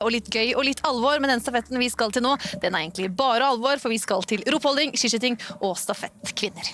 Og litt gøy og litt alvor, men den stafetten vi skal til nå, den er egentlig bare alvor, for vi skal til roppholding, skiskyting og stafett kvinner.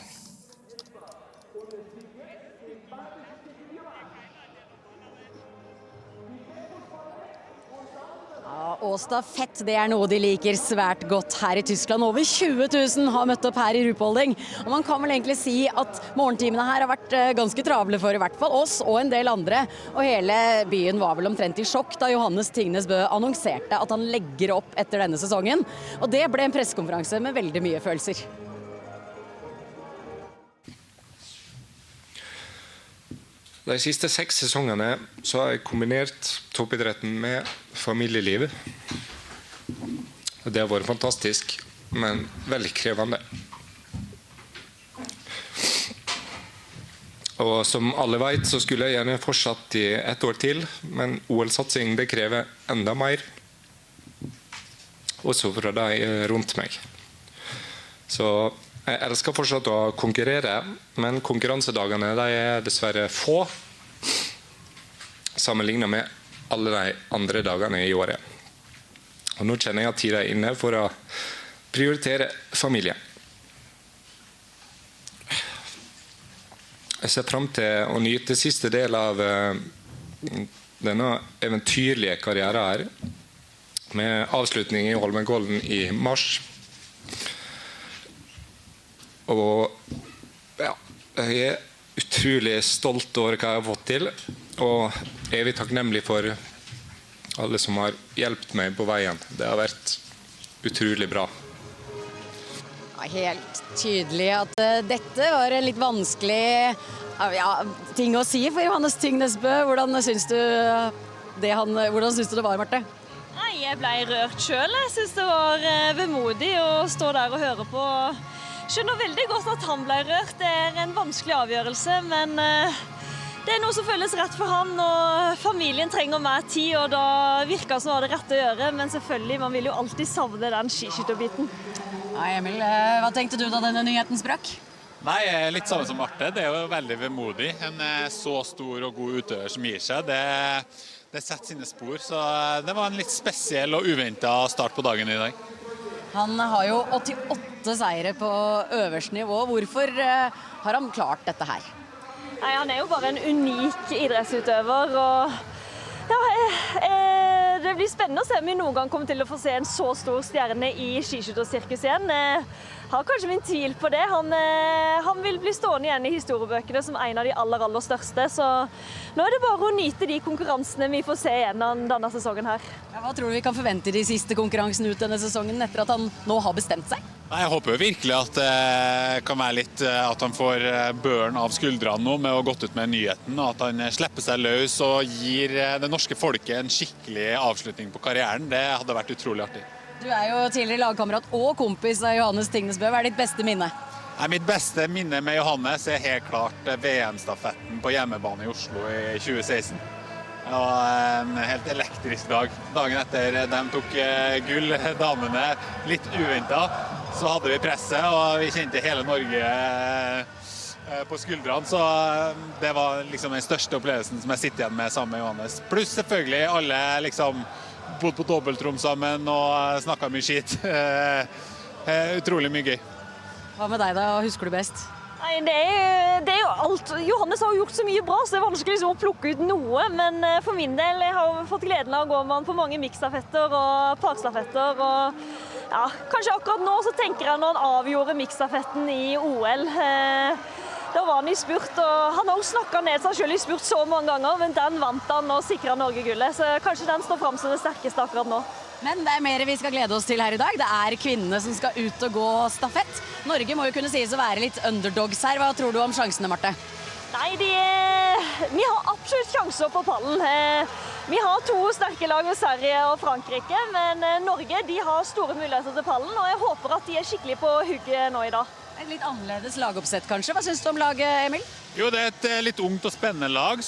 Og stafett, det er noe de liker svært godt her i Tyskland. Over 20 000 har møtt opp her i roppholding. Og man kan vel egentlig si at morgentimene her har vært ganske travle for i hvert fall oss og en del andre. Og hele byen var vel omtrent i sjokk da Johannes Tingnes Bø annonserte at han legger opp etter denne sesongen. Og det ble en pressekonferanse med veldig mye følelser. De siste 6 sesongene så har jeg kombinert toppidretten med familielivet. Det har vært fantastisk, men veldig krevende. Og som alle vet, så skulle jeg gjerne fortsatt i 1 år til, men OL-satsing det krever enda mer. Også fra de rundt meg. Så jeg elsker fortsatt å konkurrere, men konkurransedagene de er dessverre få, sammenlignet med alle de andre dagene i året. Og nå kjenner jeg at tiden er inne for å prioritere familien. Jeg ser frem til å nyte siste del av denne eventyrlige karrieren her, med avslutning i Holmenkollen i mars. Og ja, jeg er utrolig stolt over hva jeg har fått til, og evig takknemlig for alle som har hjulpet meg på veien. Det har vært utrolig bra. Ja, helt tydelig at dette var en litt vanskelig ting å si for Johannes Tingnes Bø. Hvordan syns du det var, Marte? Jeg ble rørt selv. Jeg synes det var vemodig å stå der og høre på. Skjønner veldig godt at han ble rørt. Det er en vanskelig avgjørelse, men det er noe som føles rett for han, og familien trenger mer tid, og da virker det som det rette å gjøre, men selvfølgelig, man vil jo alltid savne den skiskytterbiten. Ja, Emil, hva tenkte du da denne nyheten sprakk? Nei, litt samme som Marte. Det er jo veldig vemodig. En så stor og god utøver som gir seg, det setter sine spor, så det var en litt spesiell og uventet start på dagen i dag. Han har jo 88 seire på øverste nivå. Hvorfor har han klart dette her? Nei, han er jo bare en unik idrettsutøver, og det blir spennende å se om vi noen gang kommer til å få se en så stor stjerne i skiskyttersirkus igjen. Jeg har kanskje min tvil på det. Han vil bli stående igjen i historiebøkene som en av de aller største, så nå er det bare å nyte de konkurransene vi får se igjen denne sesongen her. Ja, hva tror du vi kan forvente i de siste konkurransene ut denne sesongen etter at han nå har bestemt seg? Nei, jeg håper jo virkelig at det kan være litt at han får børen av skuldrene nå med å ha gått ut med nyheten, og at han slipper seg løs og gir det norske folket en skikkelig avslutning på karrieren. Det hadde vært utrolig artig. Du er jo tidligere lagkamerat og kompis av Johannes Tingnes Bø. Hva er ditt beste minne? Nei, mitt beste minne med Johannes er helt klart VM-stafetten på hjemmebane i Oslo i 2016. Det var en helt elektrisk dag. Dagen etter de tok gull, damene, litt uventet, så hadde vi presset, og vi kjente hele Norge på skuldrene, så det var liksom den største opplevelsen som jeg sitter igjen med sammen med Johannes. Pluss selvfølgelig alle liksom bodd på dobbeltrom sammen og snakket mye skitt. Utrolig mye gøy. Hva med deg da? Hva husker du best? Nei, det er jo alt. Johannes har gjort så mye bra, så det er vanskelig liksom å plukke ut noe, men for min del, jeg har fått gleden av å gå med han på mange miksstafetter og parstafetter, og ja, kanskje akkurat nå så tenker jeg når han avgjorde miksstafetten i OL. Da var han i spurt, og han har jo snakket ned seg selv i spurt så mange ganger, men den vant han og sikret Norge gullet, så kanskje den står frem som det sterkeste akkurat nå. Men det er mer vi skal glede oss til her i dag. Det er kvinnene som skal ut og gå stafett. Norge må jo kunne sies å være litt underdogs her. Hva tror du om sjansene, Marte? Nei, vi har absolutt sjanser på pallen. Vi har 2 sterke lag med Sverige og Frankrike, men Norge de har store muligheter til pallen, og jeg håper at de er skikkelig på hugget nå i dag. Et litt annerledes lagoppsett kanskje. Hva synes du om laget, Emil? Jo, det er et litt ungt og spennende lag,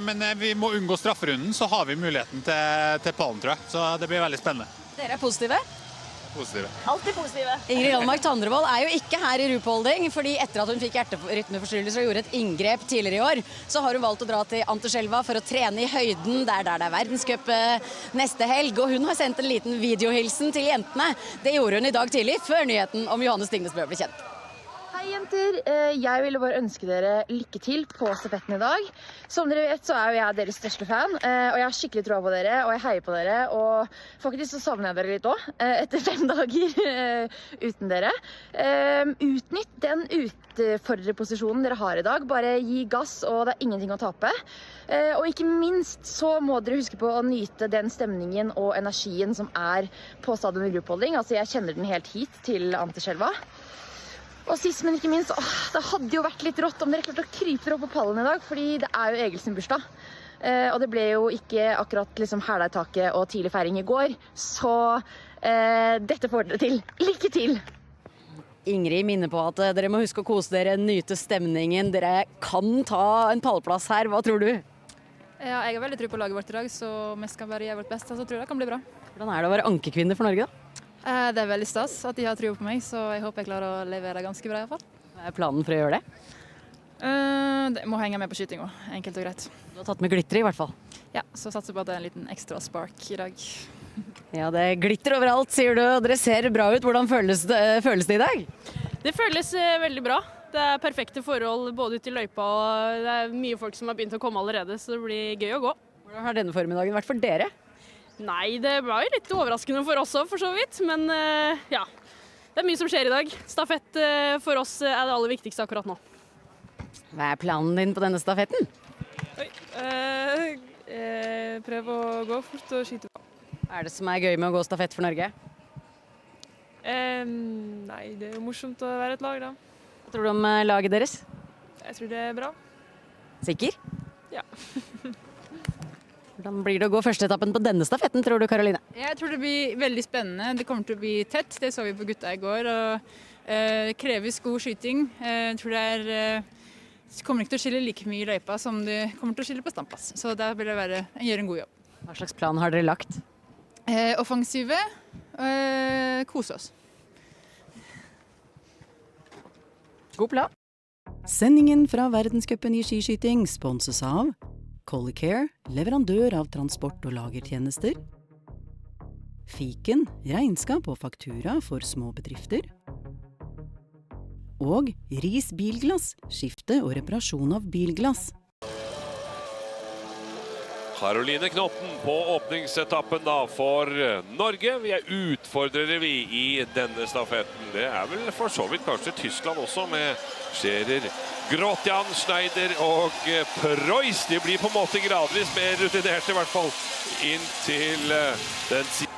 men vi må unngå strafferunden, så har vi muligheten til pallen, tror jeg. Så det blir veldig spennende. Dere er positive? positive. Alltid positive. Ingrid Landmark Tandrevold er jo ikke her i rupolding, fordi etter at hun fikk hjerterytmeforstyrrelser og gjorde et inngrep tidligere i år, så har hun valgt å dra til Anterselva for å trene i høyden, der det er verdenscup neste helg. Og hun har sendt en liten videohilsen til jentene. Det gjorde hun i dag tidlig, før nyheten om Johanne Stignesbø ble kjent. Hei jenter, jeg ville bare ønske dere lykke til på stafetten i dag. Som dere vet så er jo jeg deres største fan, og jeg har skikkelig tro på dere, og jeg heier på dere, og faktisk så savner jeg dere litt også, etter 5 dager uten dere. Utnytt den utfordrerposisjonen dere har i dag, bare gi gass, og det er ingenting å tape. Og ikke minst så må dere huske på å nyte den stemningen og energien som er på stadion i rupolding. Altså jeg kjenner den helt hit til Anterselva. Og sist, men ikke minst, det hadde jo vært litt rått om dere klarte å krype dere opp på pallen i dag, fordi det er jo Egil sin bursdag. Og det ble jo ikke akkurat liksom hæla i taket og tidlig feiring i går, så dette får dere til. Lykke til! Ingrid minner på at dere må huske å kose dere, nyte stemningen. Dere kan ta en pallplass her, hva tror du? Ja, jeg har veldig tro på laget vårt i dag, så vi skal bare gjøre vårt beste, så tror jeg det kan bli bra. Hvordan er det å være ankekvinne for Norge da? Det er veldig stas at de har tro på meg, så jeg håper jeg klarer å levere ganske bra i hvert fall. Hva er planen for å gjøre det? Det må henge med på skyting også, enkelt og greit. Du har tatt med glitter i hvert fall. Ja, så satser på at det er en liten ekstra spark i dag. Ja, det glitter overalt, sier du, og dere ser bra ut. Hvordan føles det i dag? Det føles veldig bra. Det er perfekte forhold både ute i løypa, og det er mye folk som har begynt å komme allerede, så det blir gøy å gå. Hvordan har denne formiddagen vært for dere? Nei, det var jo litt overraskende for oss også, for så vidt, men ja, det er mye som skjer i dag. Stafett for oss er det aller viktigste akkurat nå. Hva er planen din på denne stafetten? Oi, prøv å gå fort og skyte på. Hva er det som er gøy med å gå stafett for Norge? Nei, det er jo morsomt å være et lag da. Hva tror du om laget deres? Jeg tror det er bra. Sikker? Ja. Hvordan blir det å gå første etappen på denne stafetten, tror du, Karoline? Jeg tror det blir veldig spennende. Det kommer til å bli tett, det så vi på gutta i går. Og kreves god skyting. Jeg tror det kommer ikke til å skille like mye i løypa som det kommer til å skille på standplass. Så der vil det gjøre en god jobb. Hva slags plan har dere lagt? Offensive, kose oss. God plan. Sendingen fra verdenscupen i skiskyting sponses av Collicare, leverandør av transport- og lagertjenester. Fiken, regnskap og faktura for små bedrifter. Og Ris Bilglass, skifte og reparasjon av bilglass. Karoline Knotten på åpningsetappen da for Norge. Vi er utfordrere vi i denne stafetten. Det er vel for så vidt kanskje Tyskland også, med Scherer, Grotjan, Schneider og Preuss. De blir på en måte gradvis mer rutinerte i hvert fall inn til den siden.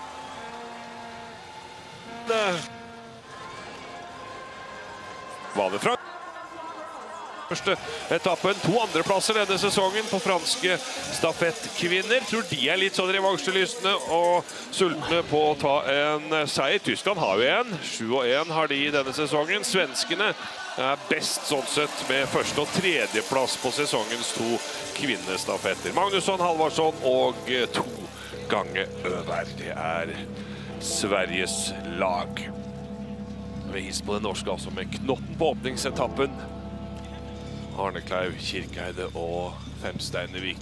Var det fra første etappen, 2 andreplasser denne sesongen på franske stafettkvinner. Tror de er litt sånn revansjelystne og sultne på å ta en seier. Tyskland har jo en, 7-1 har de denne sesongen. Svenskene er best sånn sett med første- og tredjeplass på sesongens 2 kvinnestafetter. Magnusson, Halvarsson og 2 ganger Øberg. Det er Sveriges lag. Vi hilser på det norske altså med Knotten på åpningsetappen. Arne Kleiv, Kirkeide og Femsteinevik.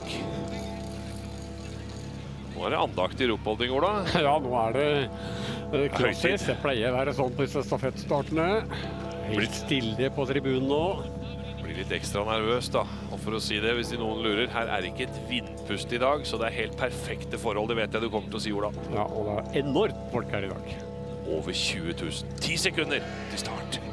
Nå er det andakt i rupolding, Ola. Ja, nå er det klassisk. Det pleier å være sånn på disse stafettstartene. Helt stille på tribunen nå. Blir litt ekstra nervøs da. Og for å si det, hvis noen lurer, her er ikke et vindpust i dag, så det er helt perfekte forhold. Det vet jeg du kommer til å si, Ola. Ja, og det er enormt folk her i dag. Over 20 000. 10 sekunder til start.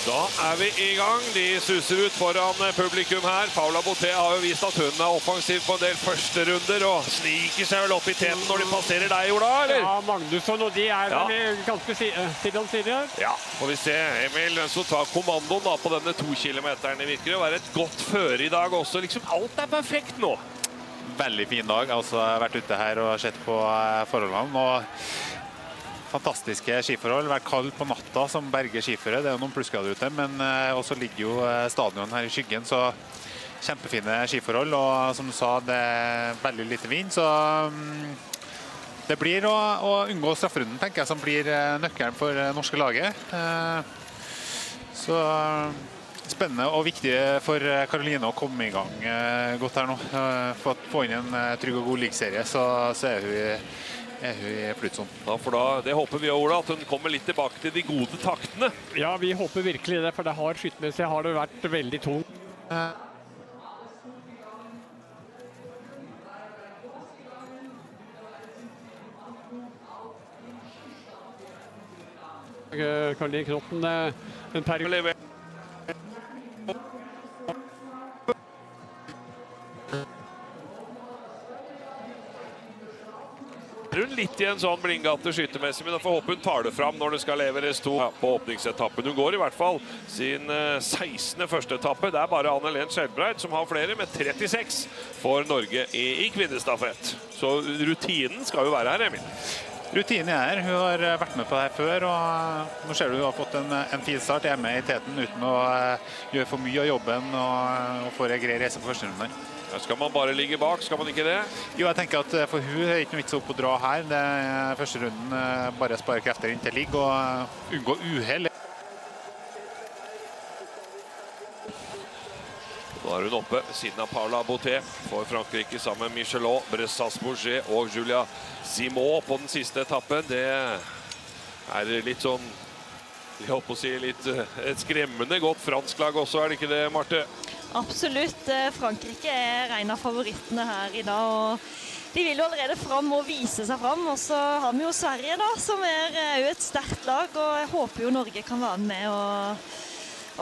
Da er vi i gang. De suser ut foran publikum her. Paula Boté har jo vist at hun er offensiv på en del første runder, og sniker seg vel opp i teten når de passerer deg, Ola, eller? Ja, Magnusson og de er ganske side om side her. Ja, får vi se. Emil så tar kommandoen da på denne 2 kilometeren. Det virker å være et godt føre i dag også. Liksom alt er perfekt nå. Veldig fin dag. Jeg har vært ute her og sett på forholdene. Og fantastiske skiforhold. Vært kaldt på natta som berger skiføret. Det er jo noen plussgrader ute, men også ligger jo stadion her i skyggen, så kjempefine skiforhold. Og som du sa, det er veldig lite vind, så det blir å unngå strafferunden, tenker jeg, som blir nøkkelen for norske laget. Så spennende og viktig for Karoline å komme i gang godt her nå. For å få inn en trygg og god ligaserie, så er hun i flytsonen. Ja, for det håper vi, Ola, at hun kommer litt tilbake til de gode taktene. Ja, vi håper virkelig det, for det har skytmessig har det vært veldig tungt. Karoline Knotten, en periode. Hun litt i en sånn blindgate skytemessig, men da får håpe hun tar det fram når det skal leveres 2 på åpningsetappen. Hun går i hvert fall sin 16. første etappe. Det er bare Anne-Helen Skjelbreid som har flere, med 36 for Norge i kvinnestafett. Så rutinen skal jo være her, Emil. Rutinen er her. Hun har vært med på det her før, og nå ser du hun har fått en fin start hjemme i teten uten å gjøre for mye av jobben og få en grei reise på første runden. Skal man bare ligge bak? Skal man ikke det? Jo, jeg tenker at for hun er ikke noe vits opp å dra her. Det er første runden, bare spare krefter inntil ligg og unngå uheld. Nå er hun oppe siden av Paula Boutet for Frankrike sammen med Michelot, Bressas-Bourget og Julia Simon på den siste etappen. Det er litt sånn, jeg holdt på å si, et skremmende godt fransk lag også, er det ikke det, Marte? Absolutt. Frankrike er en av favorittene her i dag, og de vil jo allerede fram og vise seg fram. Og så har vi jo Sverige da, som er jo et sterkt lag, og jeg håper jo Norge kan være med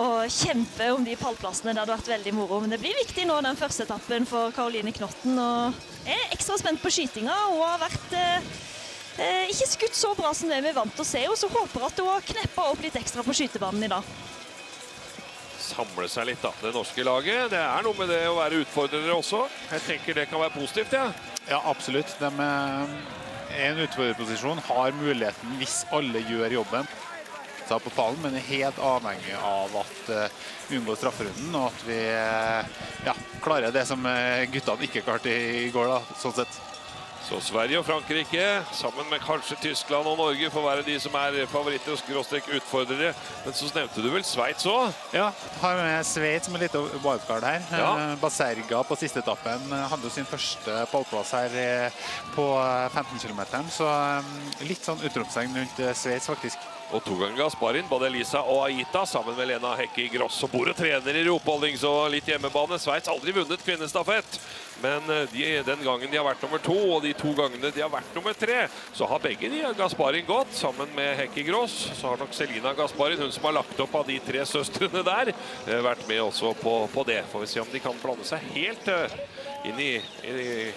og kjempe om de pallplassene. Det hadde vært veldig moro, men det blir viktig nå den første etappen for Karoline Knotten, og jeg er ekstra spent på skytinga. Hun har vært ikke skutt så bra som det vi er vant til å se, og så håper at hun har kneppet opp litt ekstra på skytebanen i dag. Samle seg litt da, det norske laget. Det er noe med det å være utfordrere også. Jeg tenker det kan være positivt, ja. Ja, absolutt. De er i en utfordrerposisjon, har muligheten hvis alle gjør jobben på pallen, men er helt avhengig av at vi unngår strafferunden, og at vi klarer det som guttene ikke klarte i går da, sånn sett. Så Sverige og Frankrike, sammen med kanskje Tyskland og Norge, får være de som er favoritter og skråstrek utfordrere. Men så nevnte du vel Sveits også? Ja, har med Sveits med litt wildcard her. Ja. Baserga på siste etappen hadde jo sin første pallplass her på 15 km, så litt sånn utropstegn rundt Sveits faktisk. Og 2 ganger Gasparin, både Elisa og Aita, sammen med Lena Hekke Gross. Og bor og trener i Ruhpolding, så litt hjemmebane. Sveits aldri vunnet kvinnestafett. Men den gangen de har vært nummer 2, og de 2 gangene de har vært nummer 3, så har begge de Gasparin gått, sammen med Hekke Gross. Så har nok Selina Gasparin, hun som har lagt opp av de 3 søstrene der, vært med også på det. Får vi se om de kan blande seg helt inn i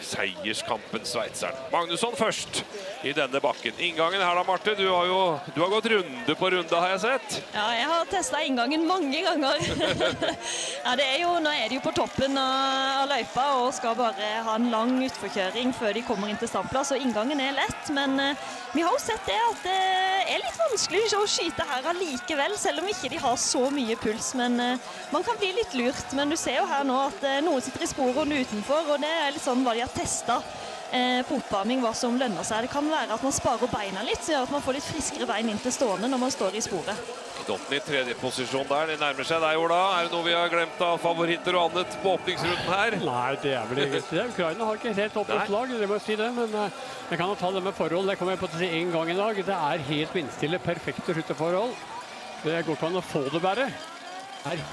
seierskampen, sveitseren. Magnusson først i denne bakken. Inngangen her da, Marte, du har gått runde på runde, har jeg sett. Ja, jeg har testet inngangen mange ganger. Ja, nå er de jo på toppen av løypa og skal bare ha en lang utforkjøring før de kommer inn til standplass, og inngangen er lett, men vi har jo sett det at det er litt vanskelig å skyte her allikevel, selv om ikke de har så mye puls, men man kan bli litt lurt. Men du ser jo her nå at noen sitter i sporet og utenfor, og det er litt sånn hva de har testet på oppvarming, hva som lønner seg. Det kan være at man sparer beina litt, så gjør at man får litt friskere bein inn til stående når man står i sporet. Knotten i 3. posisjon der, det nærmer seg deg, Ola. Er det noe vi har glemt av favoritter og annet på åpningsrunden her? Nei, det er vel egentlig det. Ukraina har ikke helt toppens lag, det må jeg si det, men jeg kan jo ta det med forhold. Det kommer jeg på til å si en gang i dag. Det er helt vindstille, perfekte skytterforhold. Det går ikke an å få det bare. Her.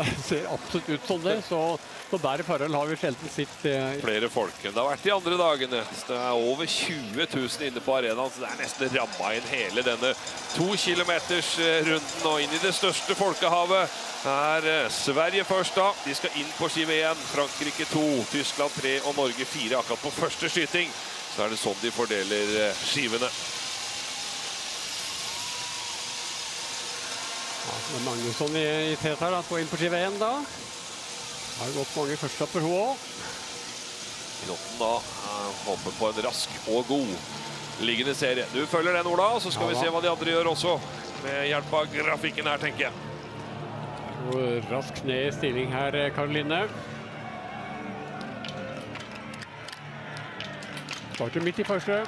Det ser absolutt ut som det, så bedre forhold har vi sjelden sitt. Flere folk enn det har vært de andre dagene. Det er over 20 000 inne på arenaen, så det er nesten rammet inn hele denne 2 kilometers runden. Og inn i det største folkehavet er Sverige først da. De skal inn på skive 1, Frankrike 2, Tyskland 3 og Norge 4 akkurat på første skyting. Så er det sånn de fordeler skivene. Med Magnusson i tet her, på inn på skive 1 da. Har gått mange førstapper hun også. Knotten da håper på en rask og god liggende serie. Du følger den, Ola, og så skal vi se hva de andre gjør også, med hjelp av grafikken her, tenker jeg. Og raskt ned i stilling her, Karoline. Starter midt i første.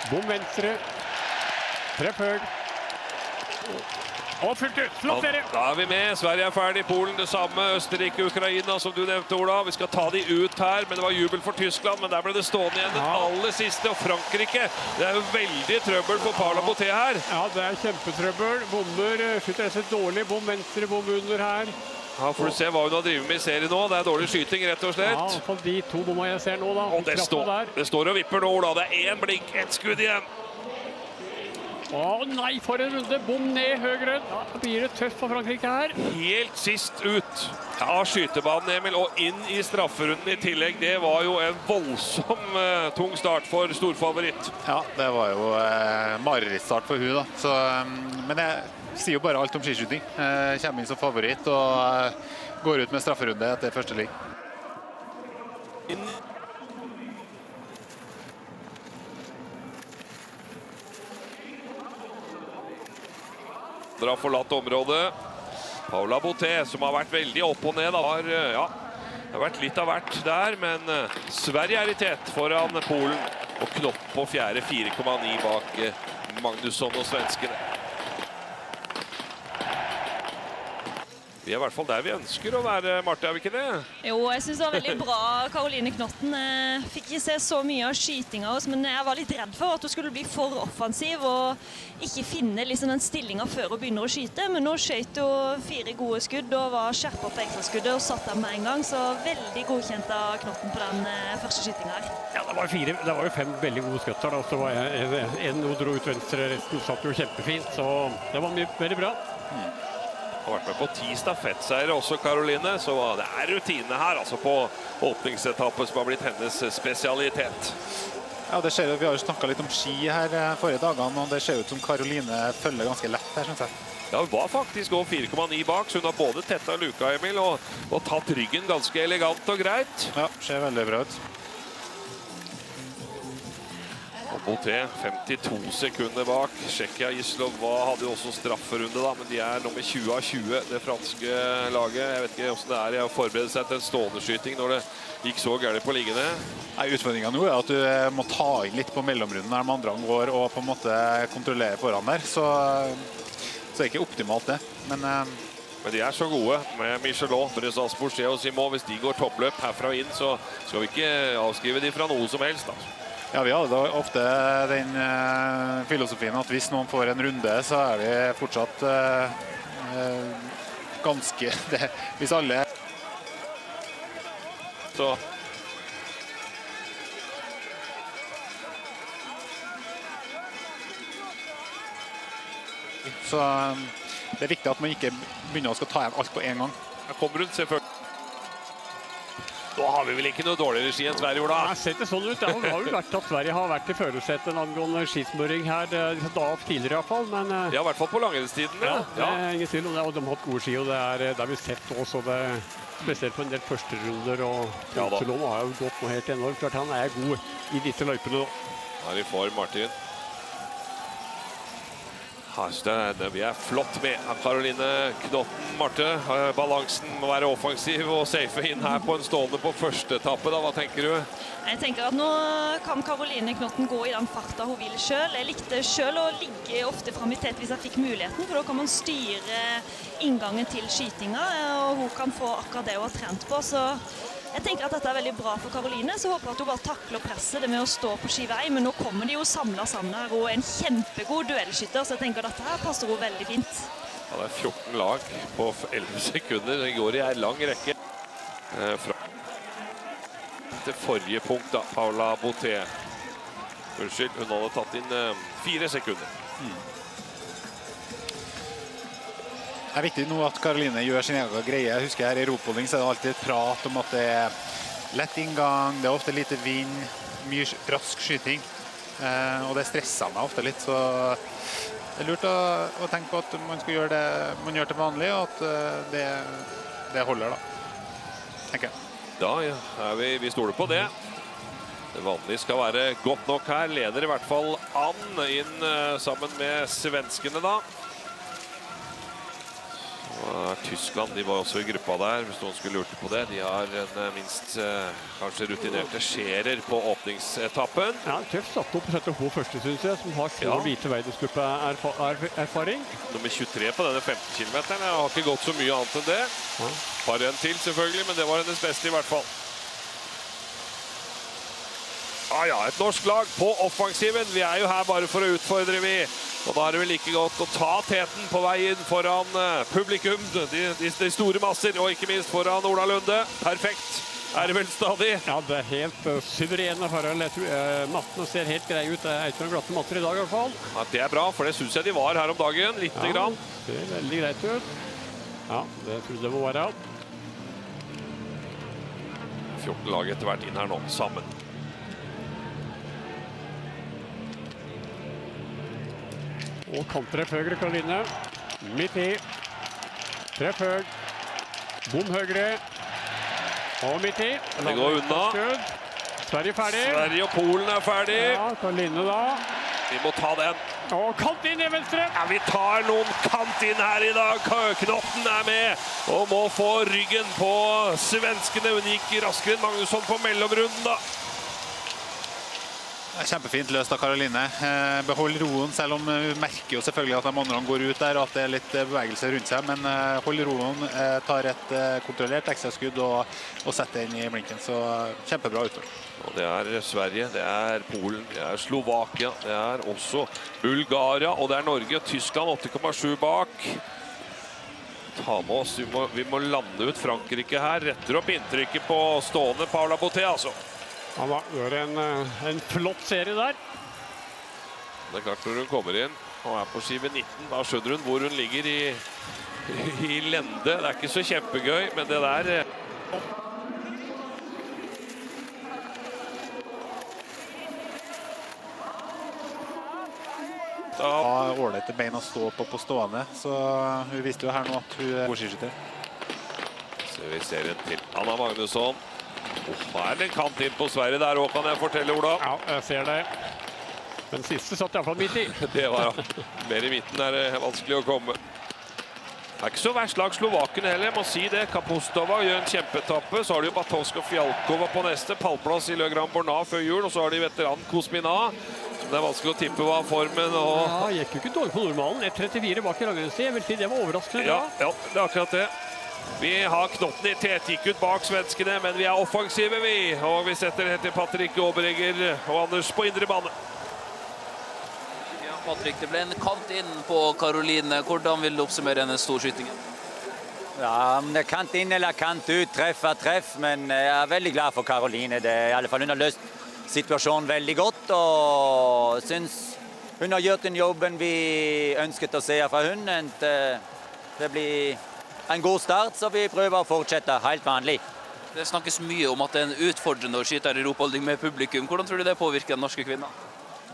Bom venstre. Treff høyt. Og fullt ut. Flott serie. Da er vi med. Sverige er ferdig. Polen det samme. Østerrike, Ukraina, som du nevnte, Ola. Vi skal ta de ut her, men det var jubel for Tyskland. Men der ble det stående igjen den aller siste. Og Frankrike, det er jo veldig trøbbel for Paula Boutet her. Ja, det er kjempetrøbbel. Bommer, skyter rett dårlig. Bom venstre, bom under her. Ja, får du se hva hun har drivet med i serien nå. Det er dårlig skyting, rett og slett. Ja, for de to bomma jeg ser nå, da. Og det står og vipper nå, Ola. Det er en blink, et skudd igjen. Å nei, for en runde. Bom ned høyre. Da blir det tøft for Frankrike her. Helt sist ut av skytebanen, Emil, og inn i strafferunden i tillegg. Det var jo en voldsom tung start for storfavoritt. Ja, det var jo marerittstart for hun da. Så, men jeg sier jo bare alt om skiskyting. Kommer inn som favoritt og går ut med strafferunde etter første ligg. Dere har forlatt området. Paula Boutet, som har vært veldig opp og ned, har vært litt av hvert der, men Sverige er i tet foran Polen, og Knopp på fjerde, 4,9 bak Magnusson og svenskene. Vi er i hvert fall der vi ønsker å være, Marte, er vi ikke det? Jo, jeg synes det var veldig bra, Karoline Knotten. Jeg fikk ikke se så mye av skytinga, men jeg var litt redd for at hun skulle bli for offensiv og ikke finne liksom den stillingen før hun begynner å skyte. Men nå skjøt hun 4 gode skudd og var skjerpet på ekstraskuddet og satt dem med en gang. Så veldig godkjent av Knotten på den første skytinga her. Ja, det var jo 5 veldig gode skutter da. Så var en dro ut venstre, resten satt jo kjempefint. Så det var veldig bra. Har vært med på 10 stafettseiere også, Karoline, så det er rutine her, altså på åpningsetappet som har blitt hennes spesialitet. Ja, det ser jo, vi har jo snakket litt om ski her forrige dagene, og det ser ut som Karoline følger ganske lett her, synes jeg. Ja, hun var faktisk også 4,9 bak, så hun har både tettet luka, Emil, og tatt ryggen ganske elegant og greit. Ja, ser veldig bra ut. Og Boutet 52 sekunder bak. Tsjekkia Islova hadde jo også strafferunde da, men de er nå med 20 av 20, det franske laget. Jeg vet ikke hvordan det er å forberede seg til en stående skyting når det gikk så gærent på liggende. Nei, utfordringen nå er at du må ta inn litt på mellomrunden når de andre går og på en måte kontrollere foran der, så er det ikke optimalt det. Men de er så gode med Michelot, Bressas, Bourget og Simon. Hvis de går toppløp herfra og inn, så skal vi ikke avskrive de fra noe som helst da. Ja, vi hadde da ofte den filosofien at hvis noen får en runde, så er det fortsatt ganske det. Hvis alle Så det er viktig at man ikke begynner å skal ta igjen alt på en gang. Her kommer hun selvfølgelig. Nå har vi vel ikke noe dårligere ski enn Sverige, Ola? Det ser ikke sånn ut. Det har jo vært at Sverige har vært i førersetet angående skismøring her da tidligere i hvert fall. Men, ja, i hvert fall på langrennstiden. Ja, det er ingen tvil om det. Og de har hatt gode ski, og det har vi sett også. Spesielt på en del første runder. Og Solom har jo gått noe helt enormt. Klart han er god i disse løypene nå. Her i form, Martin. Vi er flott med Karoline Knotten. Marte, balansen må være offensiv og safe inn her på en stående på første etappe. Da. Hva tenker du? Jeg tenker at nå kan Karoline Knotten gå i den farta hun vil selv. Jeg likte selv å ligge ofte frem i tett hvis jeg fikk muligheten, for da kan man styre inngangen til skytinga, og hun kan få akkurat det hun har trent på. Så jeg tenker at dette er veldig bra for Karoline, så håper jeg at hun bare takler presset det med å stå på skivei, men nå kommer de jo samlet sammen her, og en kjempegod duellskytter, så jeg tenker at dette her passer hun veldig fint. Ja, det er 14 lag på 11 sekunder, det går i en lang rekke. Til forrige punkt da, Paula Boutet. Unnskyld, hun hadde tatt inn 4 sekunder. Det er viktig nå at Karoline gjør sin egen greie. Jeg husker her i Ruhpolding så er det alltid et prat om at det er lett inngang, det er ofte lite vind, mye rask skyting, og det stresser meg ofte litt, så Det lurt å tenke på at man skal gjøre det man gjør til vanlig, og at det holder da, tenker jeg. Da er vi stoler på det. Det vanlige skal være godt nok her. Leder i hvert fall an inn sammen med svenskene da. Og Tyskland, de var også i gruppa der, hvis noen skulle lurte på det. De har en minst kanskje rutinerte Scherer på åpningsetappen. Ja, tøft satt opp etter H første, synes jeg, som har så lite verdensgruppeerfaring. Nummer 23 på denne 15 kilometeren. Jeg har ikke gått så mye annet enn det. Bare en til selvfølgelig, men det var hennes beste i hvert fall. Ja, et norsk lag på offensiven. Vi er jo her bare for å utfordre vi. Og da er det vel like godt å ta teten på vei inn foran publikum, de store masser, og ikke minst foran Ola Lunde. Perfekt er det vel stadig. Ja, det er helt suverene forhold. Mattene ser helt grei ut. Det er ikke noen glatte matter i dag i hvert fall. Ja, det er bra, for det synes jeg de var her om dagen, lite grann. Det ser veldig greit ut. Ja, det tror jeg det må være. 14 lag etter hvert inn her nå, sammen. Og kanttreff høyre, Karoline. Midt i. Treff høy. Bom høyre. Og midt i. Det går unna. Sverige ferdig. Sverige og Polen er ferdig. Ja, Karoline da. Vi må ta den. Og kant inn i venstre. Ja, vi tar noen kant inn her i dag. Knotten er med og må få ryggen på svenskene. Hun gikk raskere enn Magnusson på mellomrunden da. Kjempefint løst av Karoline. Behold roen, selv om vi merker jo selvfølgelig at de andre går ut der, og at det er litt bevegelse rundt seg, men hold roen, tar et kontrollert ekstraskudd og setter inn i blinken, så kjempebra utover. Og det er Sverige, det er Polen, det er Slovakia, det er også Bulgaria, og det er Norge og Tyskland 8,7 bak. Ta med oss, vi må lande ut Frankrike her, retter opp inntrykket på stående Paula Boté, altså. Han gjør en flott serie der. Det er klart når hun kommer inn og er på skive 19, da skjønner hun hvor hun ligger i lende. Det er ikke så kjempegøy, men det der... Har ålreite bein å stå på stående, så hun viste jo her nå at hun er god skiskytter. Så vi ser en til Anna Magnusson. Her er det en kant inn på Sverige der også, kan jeg fortelle, Ola. Ja, jeg ser det. Den siste satt i hvert fall midt i. Det var mer i midten, er det vanskelig å komme. Det er ikke så verst lag Slovakene heller, jeg må si det. Kapustova gjør en kjempetappe, så har de jo Batovska og Fjalkova på neste, pallplass i Le Grand Bornat før jul, og så har de veteran Kosmina. Så det er vanskelig å tippe hva formen og... Ja, gikk jo ikke dårlig på normalen. 1.34 bak i ranglisten. Jeg vil si det var overraskende bra. Ja, det er akkurat det. Vi har knotten i tet, gikk ut bak svenskene, men vi er offensive vi. Og vi setter det til Patrick Åberger og Anders på indre bane. Ja, Patrick, det ble en kant inn på Karoline. Hvordan vil du oppsummere hennes storskytingen? Ja, om det er kant inn eller kant ut, treff, men jeg er veldig glad for Karoline. Det er i alle fall hun har løst situasjonen veldig godt, og synes hun har gjort den jobben vi ønsket å se fra hun. Det blir en god start, så vi prøver å fortsette helt vanlig. Det snakkes mye om at det er en utfordrende å skyte her i Ruhpolding med publikum. Hvordan tror du det påvirker den norske kvinnen?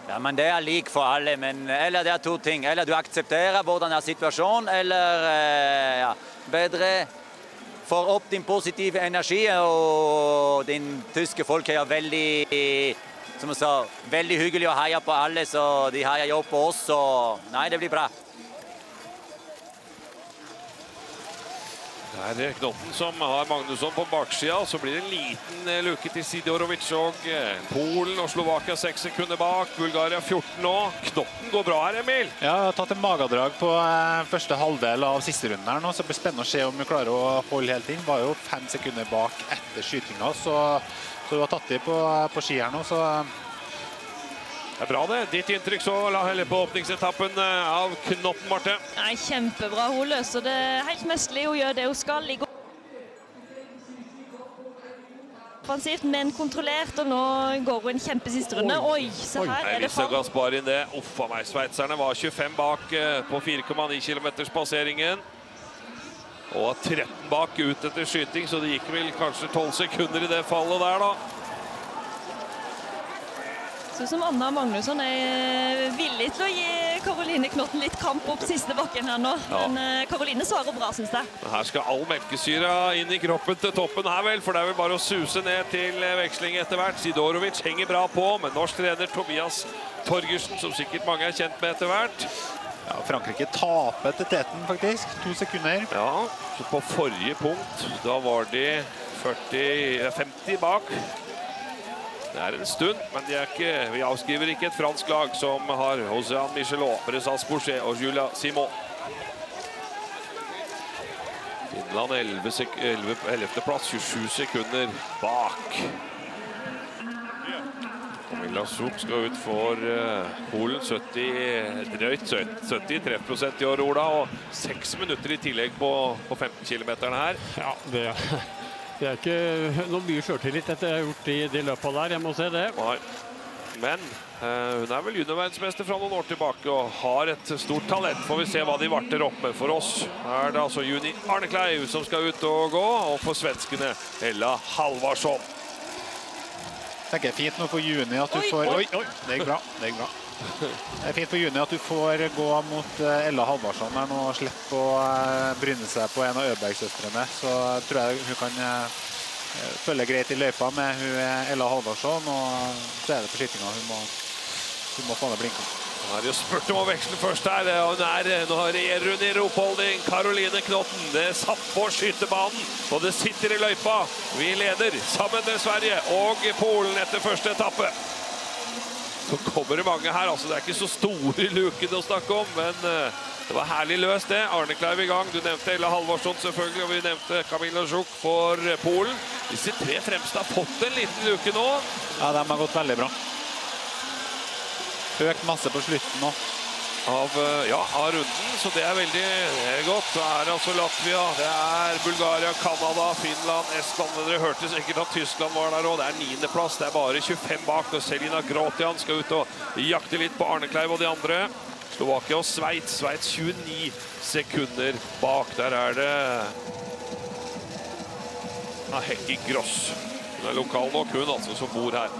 Ja, men det er lik for alle, men eller det er to ting. Eller du aksepterer hvordan er situasjonen, eller bedre får opp din positive energi, og din tyske folk er veldig, som jeg sa, veldig hyggelig å heie på alle, så de heier jo på oss, så nei, det blir bra. Det er Knotten som har Magnusson på baksida, så blir det en liten luke til Sidorovic og Polen og Slovakia 6 sekunder bak, Bulgaria 14 nå. Knotten går bra her, Emil. Ja, jeg har tatt en magadrag på første halvdel av siste runden her nå, så det blir spennende å se om vi klarer å holde helt inn. Var jo 5 sekunder bak etter skytinga, så du har tatt det på ski her nå, så... Det er bra det. Ditt inntrykk så la heller på åpningsetappen av Knotten, Marte. Nei, kjempebra. Hun løser det helt mesterlig. Hun gjør det hun skal. Ligger offensivt, men kontrollert, og nå går hun en kjempesiste runde. Oi, se her er det fall. fall. Gaspar inn det. Uffa meg, sveitserne var 25 bak på 4,9 kilometers passeringen. Og 13 bak ut etter skyting, så det gikk vel kanskje 12 sekunder i det fallet der da. Så som Anna Magnusson er villig til å gi Karoline Knotten litt kamp opp siste bakken her nå. Ja. Men Karoline svarer bra, synes jeg. Her skal all melkesyra inn i kroppen til toppen her vel, for det er vel bare å suse ned til veksling etter hvert. Sidorovic henger bra på, men norsk trener Tobias Torgersen, som sikkert mange er kjent med etter hvert. Ja, Frankrike taper til teten faktisk, 2 sekunder. Ja, så på forrige punkt, da var de 50 bak. Det er en stund, men vi avskriver ikke et fransk lag som har Océane Michelot, Bressas Boucher og Julia Simon. Finland 11. plass, 27 sekunder bak. Camilla Suk skal ut for Polen, 70 treffprosent i år, Ola, og 6 minutter i tillegg på 15 kilometerne her. Ja, det er ikke noe mye selvtillit etter jeg har gjort i de løpene der, jeg må se det. Nei. Men hun er vel juniorverdensmester fra noen år tilbake og har et stort talent. Får vi se hva de varter opp med. For oss er det altså Juni Arnekleiv som skal ut og gå, og for svenskene Ella Halvarsson. Det er fint nå for Juni at du får... Oi, det gikk bra, det gikk bra. Det er fint for Juni at du får gå mot Ella Halvarsson her nå og slippe å bryne seg på en av Øberg-søstrene. Så tror jeg hun kan følge greit i løypa med Ella Halvarsson, og så er det forsikringen hun må få ned blinken. Nå er det jo spurt om å veksle først her, og nå regjerer hun i ropolding. Karoline Knotten, det er satt på skytebanen, og det sitter i løypa. Vi leder sammen med Sverige og Polen etter første etappe. Så kommer det mange her, altså det er ikke så store luken å snakke om, men det var herlig løst det. Arnekleiv i gang, du nevnte Ella Halvarsson selvfølgelig, og vi nevnte Camilla Suk for Polen. Disse 3 fremste har fått en liten luke nå. Ja, de har gått veldig bra. Økt masse på slutten nå. Av runden, så det er veldig godt. Så er det altså Latvia, det er Bulgaria, Kanada, Finland, Estland. Dere hørte sikkert at Tyskland var der, og det er 9. plass. Det er bare 25 bak, og Selina Grotian skal ut og jakte litt på Arnekleiv og de andre. Slovakia og Sveits, 29 sekunder bak. Der er det Hekki Gross. Hun er lokal nok, hun altså, som bor her.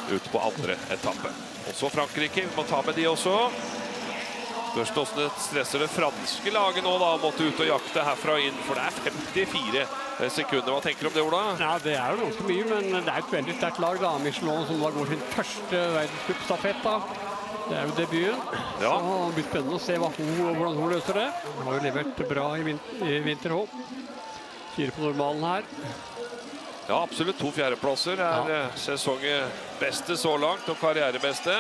Ut på andre etappe. Også Frankrike, vi må ta med de også. Først også stresser det franske laget nå da, måtte ut og jakte herfra inn, for det er 54 sekunder. Hva tenker du om det, Ola? Ja, det er jo ganske mye, men det er et veldig sterkt lag da. Michelot som da går sin første verdenscupstafett da. Det er jo debuten. Ja. Så det blir spennende å se hvordan hun løser det. Hun har jo levert bra i vinterhåp. 4 på normalen her. Ja, absolutt. 2 fjerdeplasser er sesongen beste så langt, og karrierebeste.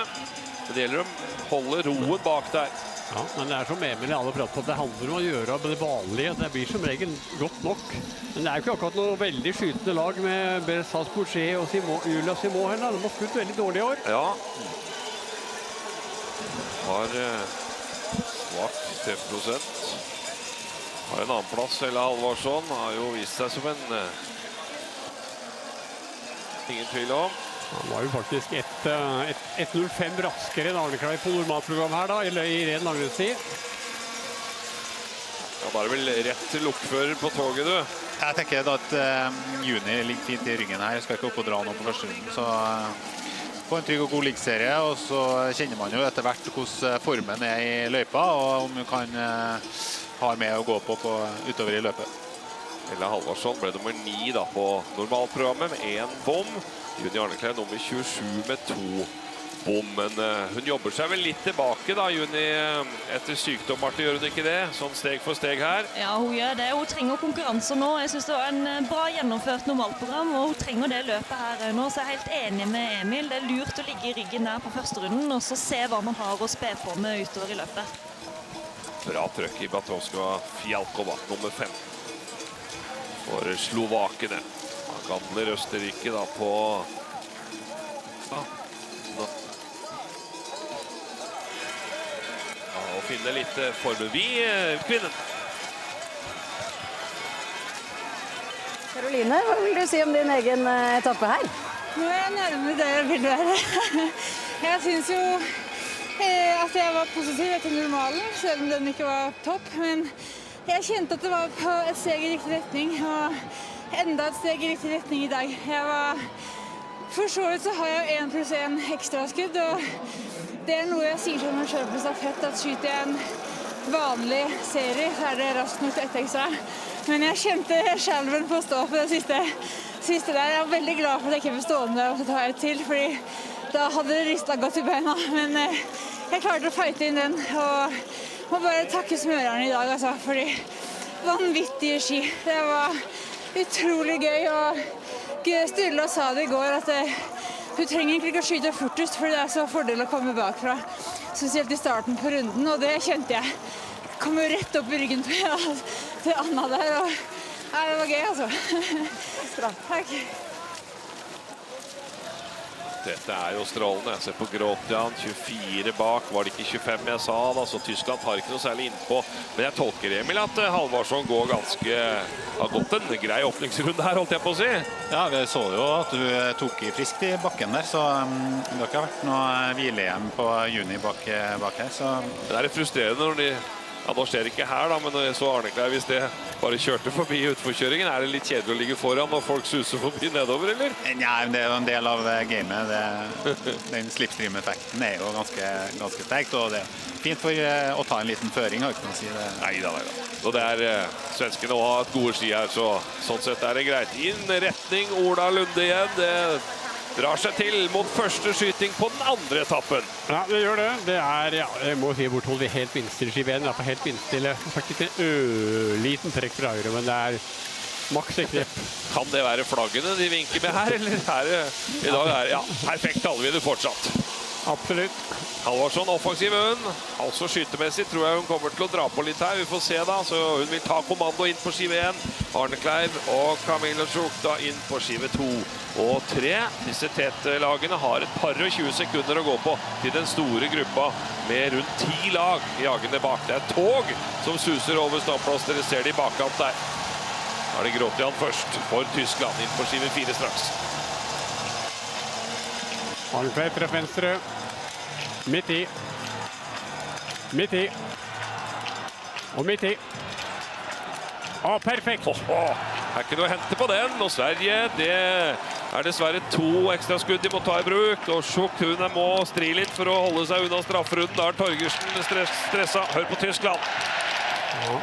Det gjelder å holde roen bak der. Ja, men det er som Emil alle prater på, det handler om å gjøre det vanlige. Det blir som regel godt nok. Men det er jo ikke akkurat noe veldig skytende lag med Bressas Boucher og Julia Simon heller. De har skutt veldig dårlig i år. Ja. Har svak treffprosent. Har en annen plass, Ella Halvarsson. Har jo vist seg som en... Ingen tvil om. Han var jo faktisk 1.05 raskere enn Arnekleiv på normalprogram her da, eller i ren langrennstid. Ja, da er det vel rett til lokfører på toget, du. Jeg tenker da at Juni ligger fint i ryggen her. Jeg skal ikke opp og dra nå på første runden, så få en trygg og god liggserie, og så kjenner man jo etter hvert hvordan formen er i løypa, og om hun kan ha med å gå på utover i løpet. Ella Halvarsson ble nummer 9 da på normalprogrammet med 1 bom. Juni Arnekleiv nummer 27 med 2 bom. Men hun jobber seg vel litt tilbake da, Juni, etter sykdom, Marte, gjør hun ikke det? Sånn steg for steg her. Ja, hun gjør det. Hun trenger konkurranser nå. Jeg synes det var en bra gjennomført normalprogram, og hun trenger det løpet her nå. Så jeg er helt enig med Emil. Det er lurt å ligge i ryggen der på første runden, og så se hva man har å spe på med utover i løpet. Bra trøkk i Batoska Fjalkova, nummer 5. For slovakene. Gamle Østerrike da på... Ja, å finne litt formen. Kvinnen. Karoline, hva vil du si om din egen etappe her? Nå er jeg nærmere det jeg vil være. Jeg synes jo at jeg var positiv etter normalen, selv om den ikke var topp. Men jeg kjente at det var på et steg i riktig retning, og enda et steg i riktig retning i dag. For så vidt så har jeg 1+1 ekstra skudd, og det noe jeg sier til meg selv på stafett, at skyter jeg en vanlig serie, så det raskt nok til ett ekstra. Men jeg kjente skjelven på å stå på det siste der. Jeg var veldig glad for at jeg ikke ble stående der og ta et til, fordi da hadde det ristet godt i beina. Men jeg klarte å fighte inn den, og må bare takke smøreren i dag, altså, fordi vanvittige ski. Det var utrolig gøy, og Sturla sa det i går at du trenger egentlig ikke å skyte fortest, fordi det er så fordel å komme bakfra, spesielt i starten på runden, og det kjente jeg. Kom jo rett opp i ryggen til Anna der, og det var gøy, altså. Takk. Dette jo strålende. Jeg ser på Grotjan, 24 bak. Var det ikke 25 jeg sa da, så Tyskland tar ikke noe særlig innpå. Men jeg tolker, Emil, at Halvarsson går har gått en grei åpningsrunde her, holdt jeg på å si. Ja, vi så jo at du tok i friskt i bakken der, så det har ikke vært noe hvile-EM på juni bak her. Så. Det frustrerende når de... Ja, nå skjer det ikke her da, men når jeg så Arnekleiv hvis det bare kjørte forbi utforkjøringen, det litt kjedelig å ligge foran når folk suser forbi nedover, eller? Nei, det jo en del av gamet. Den slipstream-effekten jo ganske sterkt, og det fint for å ta en liten føring, har jeg ikke noe å si det. Neida. Og det svenskene å ha et gode ski her, så sånn sett det greit. Inn retning Ola Lunde igjen, det drar seg til mot første skyting på den andre etappen. Ja, det gjør det. Det ja, jeg må si bortholdet helt vindstille skiven. Det helt vindstille. Faktisk en liten trekk fra høyre, men det maks et knep. Kan det være flaggene de vinker med her, eller i dag ja, perfekt allvidde fortsatt. Absolutt. Halvarsson offensiv hun. Altså skytemessig tror jeg hun kommer til å dra på litt her. Vi får se da, så hun vil ta kommando inn på skive 1. Arnekleiv og Camilla Schuk da inn på skive 2 og 3. Disse tettlagene har et par og 20 sekunder å gå på til den store gruppa med rundt 10 lag jagende bak. Det tog som suser over ståplass. Dere ser det i bakkant der. Da det Grotjan først for Tyskland inn på skive 4 straks. Arnekleiv treffer venstre. Midt i. Og midt i. Perfekt! Ikke noe å hente på den, og Sverige, det dessverre 2 ekstra skudd de må ta i bruk, og Schuk, hun må stri litt for å holde seg unna strafferunden. Da Torgersen stressa. Hør på Tyskland. Ja.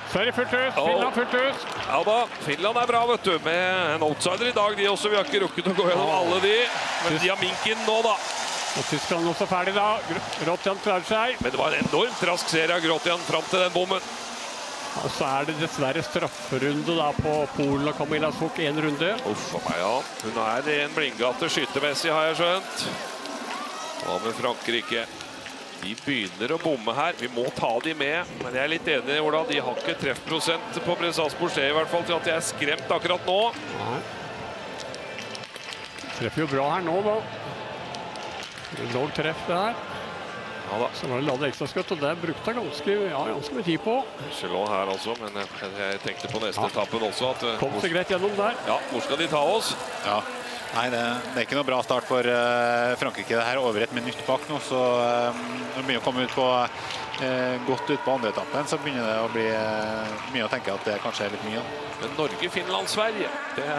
Sverige fullt hus, Finland fullt hus. Ja da, Finland bra, vet du, med en outsider i dag. De også, vi har ikke rukket å gå gjennom alle de, men de har minken nå da. Og Tyskland også ferdig da. Grotjan klarer seg. Men det var en enormt rask serie av Grotjan frem til den bommen. Og så det dessverre strafferunde da på Polen og Camilla Schuk en runde. Uff, ja. Hun en blindgate skyttemessig, har jeg skjønt. Hva med Frankrike? De begynner å bomme her. Vi må ta de med, men jeg er litt enig i hvordan de har ikke treffprosent på Bressas Bourget, i hvert fall til at jeg skremt akkurat nå. Nei. Treffer jo bra her nå da. Låg treff det her. Ja da. Så var det ladet ekstra skutt, og det brukte jeg ganske mye tid på. Echelon her altså, men jeg tenkte på neste etappen også. At, kom så greit gjennom der. Ja, hvor skal de ta oss? Ja. Nei, det ikke noe bra start for Frankrike. Det her over et minutt bak nå, så når det begynner å komme ut på, godt ut på andre etappen, så begynner det å bli mye å tenke at det kanskje litt mye. Men Norge, Finland, Sverige, det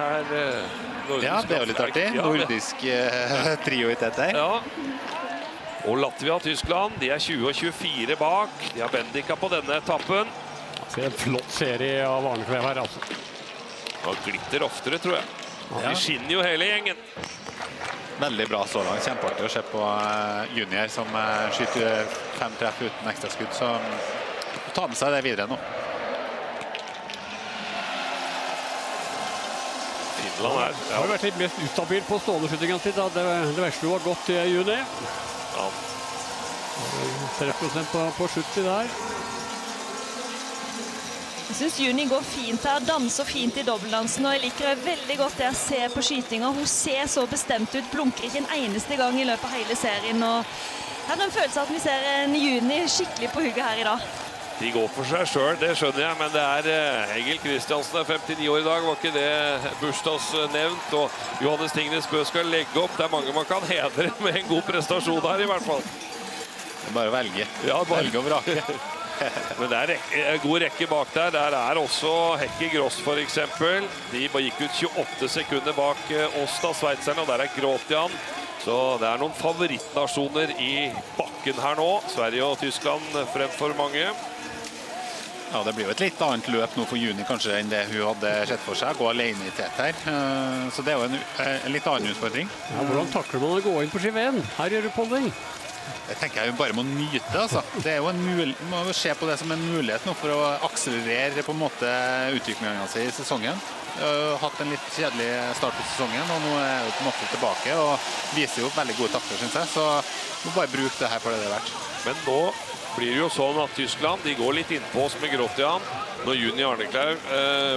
ja, det jo litt artig. Ja, nordisk trio i tett her. Ja. Og Latvia og Tyskland, de 20 og 24 bak. De har Bendika på denne etappen. Det en flott serie av Arnekleiv her, altså. Og glitter oftere, tror jeg. De skinner jo hele gjengen. Veldig bra så langt. Kjempeartig å se på junior som skyter 5 treff uten ekstra skudd. Så ta med seg det videre nå. Finland Det har vært litt mest ustabil på ståleskytingen sin. Det verste var godt i juni. Ja. 3% på 70 der. Jeg synes Juni går fint her, danser fint i dobbeltdansen, og jeg liker veldig godt det jeg ser på skytinga. Hun ser så bestemt ut, blunker ikke en eneste gang i løpet av hele serien, og jeg har en følelse av at vi ser en Juni skikkelig på hugget her i dag. De går for seg selv, det skjønner jeg, men det Egil Kristiansen 59 år i dag, var ikke det bursdags nevnt, og Johannes Tingnes Bø skal legge opp. Det mange man kan hedre med en god prestasjon her i hvert fall. Det bare å velge. Ja, velge og vrake. Men det er en god rekke bak der. Der er også Hekke Gross for eksempel. De bare gikk ut 28 sekunder bak Åsta, sveitserne, og der er Grotian. Så det er noen favorittnasjoner i bakken her nå. Sverige og Tyskland fremfor mange. Ja, det blir jo et litt annet løp nå for Juni kanskje enn det hun hadde sett for seg. Gå alene i tet her. Så det er jo en litt annen utfordring. Ja, hvordan takler man å gå inn på skiven her i Ruhpolding? Det tenker jeg jo bare må nyte, altså. Det er jo man må se på det som en mulighet nå for å akselerere på en måte utviklingen sin i sesongen. Hatt en litt kjedelig start på sesongen, og nå er jo på en måte tilbake og viser jo veldig gode takter, synes jeg. Så må bare bruke det her for det det er verdt. Men nå blir det jo sånn at Tyskland, de går litt innpå oss med Grotian. Når Juni Arneklau,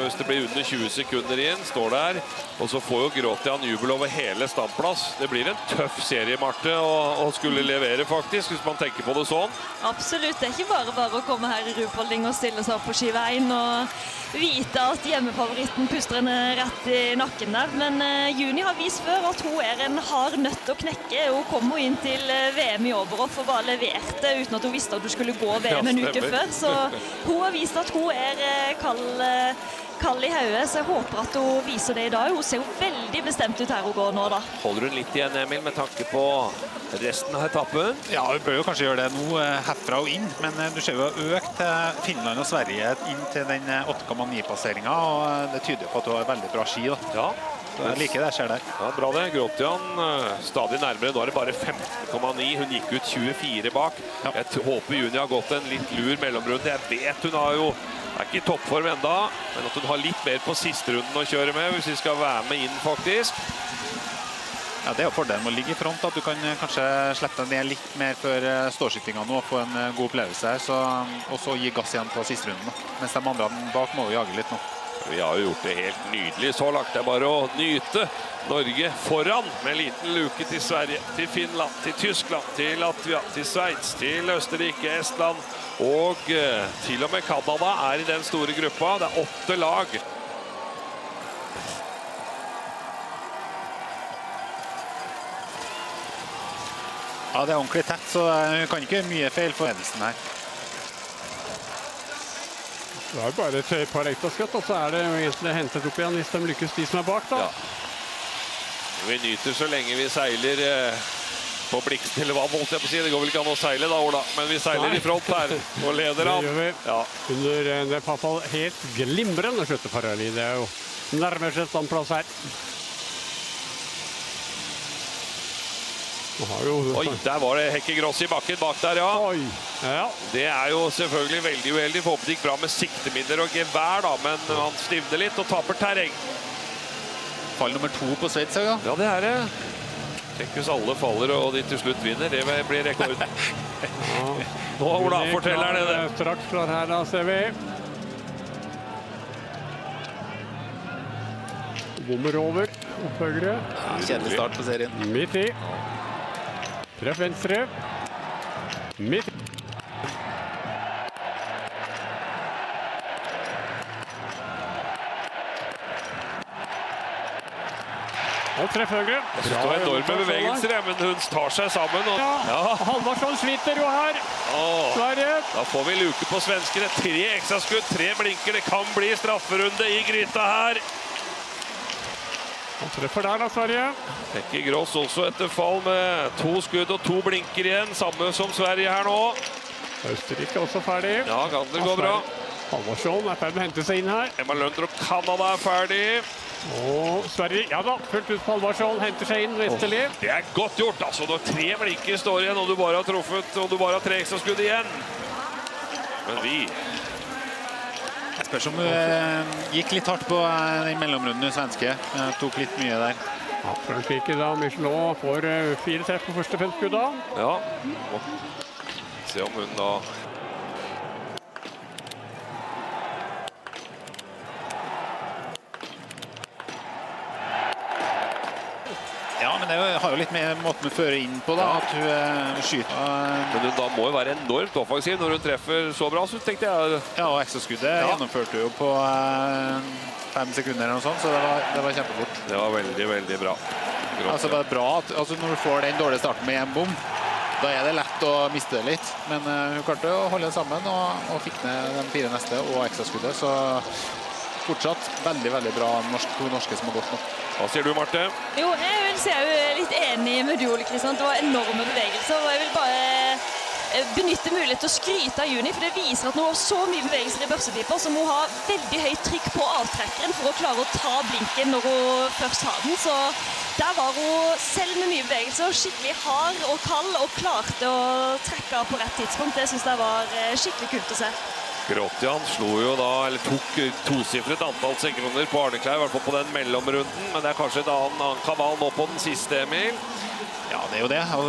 hvis det blir under 20 sekunder inn, står der. Og så får jo Grotian jubel over hele standplass. Det blir en tøff serie, Marte, å skulle levere faktisk, hvis man tenker på det sånn. Absolutt, det er ikke bare å komme her i Ruhpolding og stille seg opp på skiveien og vite at hjemmefavoritten puster en rett i nakken der. Men Juni har vist før at hun er en hard nøtt å knekke. Hun kom jo inn til VM i Oberhof og bare leverte uten at hun visste at hun skulle gå VM en uke før. Så hun har vist at hun er kald i hodet, så jeg håper at hun viser det i dag. Hun ser jo veldig bestemt ut her hun går nå da. Holder hun litt igjen, Emil, med tanke på resten av etappen? Ja, vi bør jo kanskje gjøre det nå herfra og inn, men du ser jo økt til Finland og Sverige inn til den 8,9-passeringen, og det tyder på at du har veldig bra ski da. Ja. Jeg liker det, ser der. Ja, bra det. Grotian stadig nærmere. Nå er det bare 15,9. Hun gikk ut 24 bak. Ja. Jeg håper Juni har gått en litt lur mellomrunde. Jeg vet hun har jo er ikke i toppform enda, men at hun har litt mer på siste runden å kjøre med, hvis vi skal være med inn faktisk. Ja, det er jo fordelen med å ligge i front, at du kan kanskje slippe deg ned litt mer før stårskyttinga nå, og få en god opplevelse her, og så gi gass igjen på siste runden. Mens de andre bak må jo jage litt nå. Vi har jo gjort det helt nydelig så langt. Det er bare å nyte. Norge foran med en liten luke til Sverige, til Finland, til Tyskland, til Latvia, til Sveits, til Østerrike, Estland og til og med Kanada er i den store gruppa. Det er 8 lag. Ja, det er ordentlig tett, så vi kan ikke gjøre mye feil for ledelsen her. Det er bare et par ekstra skutt, og så er det jo egentlig hentet opp igjen hvis de lykkes de som er bak da. Ja. Vi nyter så lenge vi seiler på blikkstille vann, holdt jeg på å si. Det går vel ikke an å seile da, Ola, men vi seiler i front her og leder av. Det gjør vi. Ja. Under det er i hvert fall helt glimrende skjøtteparallel. Det er jo nærmere standplass her. Oi, der var det Hekke Gross i bakken bak der, ja. Oi. Ja. Det er jo selvfølgelig veldig uheldig. For det gikk bra med siktemidler og gevær da, men han stivner litt og taper terreng. Fall nummer 2 på Sveits, ja. Ja, det er det. Tenk hvis alle faller og de til slutt vinner, det blir rekord. Ja. Nå, Ola, forteller det det. Straks klar her da, ser vi. Bommer over, opphøyre. Ja, kjedelig start på serien. Midt i. Treff venstre. Midt. Og treff høyre. Det står enorme bevegelser, men hun tar seg sammen. Og... Ja, Halvarsson sliter jo her. Sverige. Da får vi luke på svenskere. 3 ekstra skudd, 3 blinker. Det kan bli strafferunde i gryta her. Han treffer der da, Sverige. Hekke Gross også etter fall med 2 skudd og 2 blinker igjen. Samme som Sverige her nå. Østerrike også ferdig. Ja, kan det gå bra. Halvarsson er ferdig med å hente seg inn her. Emma Løndrup, Kanada er ferdig. Og Sverige, ja da, fullt ut på Halvarsson, henter seg inn Vesterli. Det er godt gjort, altså. Når 3 blinker står igjen, og du bare har truffet, og du bare har 3 ekstra skudd igjen. Men vi... Jeg spørs om du gikk litt hardt på den mellomrunden svenske. Tok litt mye der. Ja, Frankrike da, Michelot får 4 treff på første 5 skudd da. Ja, se om hun da... Ja, men det har jo litt med måten å føre inn på da, at hun skyter. Men hun da må jo være enormt offensiv når hun treffer så bra, så tenkte jeg... Ja, og ekstraskuddet gjennomførte hun jo på 5 sekunder eller noe sånt, så det var kjempefort. Det var veldig, veldig bra. Altså, det er bra at når du får den dårlige starten med en bom, da er det lett lett å miste det litt. Men hun klarte å holde det sammen og fikk ned de 4 neste og ekstraskuddet. Så fortsatt veldig, veldig bra to norske som har gått nå. Hva sier du, Marte? Jo, jeg vil si jeg er litt enig med du, Ole Kristian. Det var enorme bevegelser, og jeg vil bare benytte mulighet til å skryte av Juni, for det viser at hun har så mye bevegelser i børsepiper, så må ha veldig høyt trykk på avtrekkeren for å klare å ta blinken når hun først har den. Så der var hun selv med mye bevegelser, skikkelig hard og kald, og klarte å trekke på rett tidspunkt. Det synes jeg var skikkelig kult å se. Grotjan slo jo da, eller tok tosifret antall sekunder på Arne Kleiv, i hvert fall på den mellomrunden, men det er kanskje et annen kabal nå på den siste, Emil. Ja, det er jo det. Og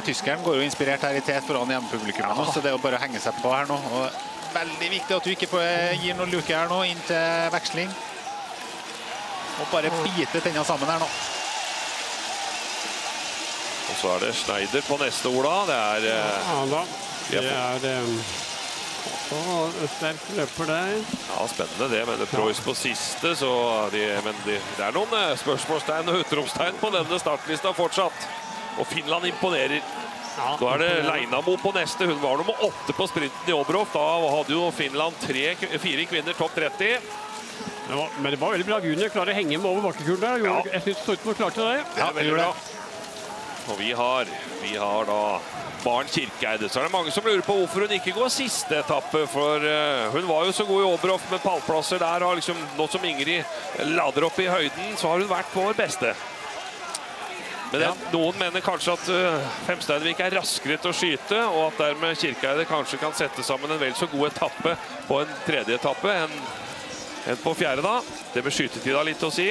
tyskeren går jo inspirert her i tet foran hjemmepublikummet nå, så det er jo bare å henge seg på her nå. Og veldig viktig at du ikke gir noen luke her nå inn til veksling. Og bare bite tenna sammen her nå. Og så er det Schneider på neste, Ola. Det er... Ja da, det er også sterk løper der. Ja, spennende det, men det Preuss på siste, så det er noen spørsmålstegn og utropstegn på denne startlista fortsatt. Og Finland imponerer. Da er det Leinamo på neste. Hun var nummer 8 på sprinten i Oberhof. Da hadde jo Finland 4 kvinner topp 30. Men det var veldig bra. Juni klarer å henge med over bakkekulen der. Jeg synes så ut som hun klarte det. Ja, veldig bra. Og vi har da Maren Kirkeide. Så er det mange som lurer på hvorfor hun ikke går siste etappe, for hun var jo så god i Oberhof med pallplasser der, og liksom, nå som Ingrid lader opp i høyden, så har hun vært vår beste. Men noen mener kanskje at Femsteinvik er raskere til å skyte, og at dermed Kirkeide kanskje kan sette sammen en vel så god etappe på en tredje etappe enn på fjerde da. Det med skytetida litt å si.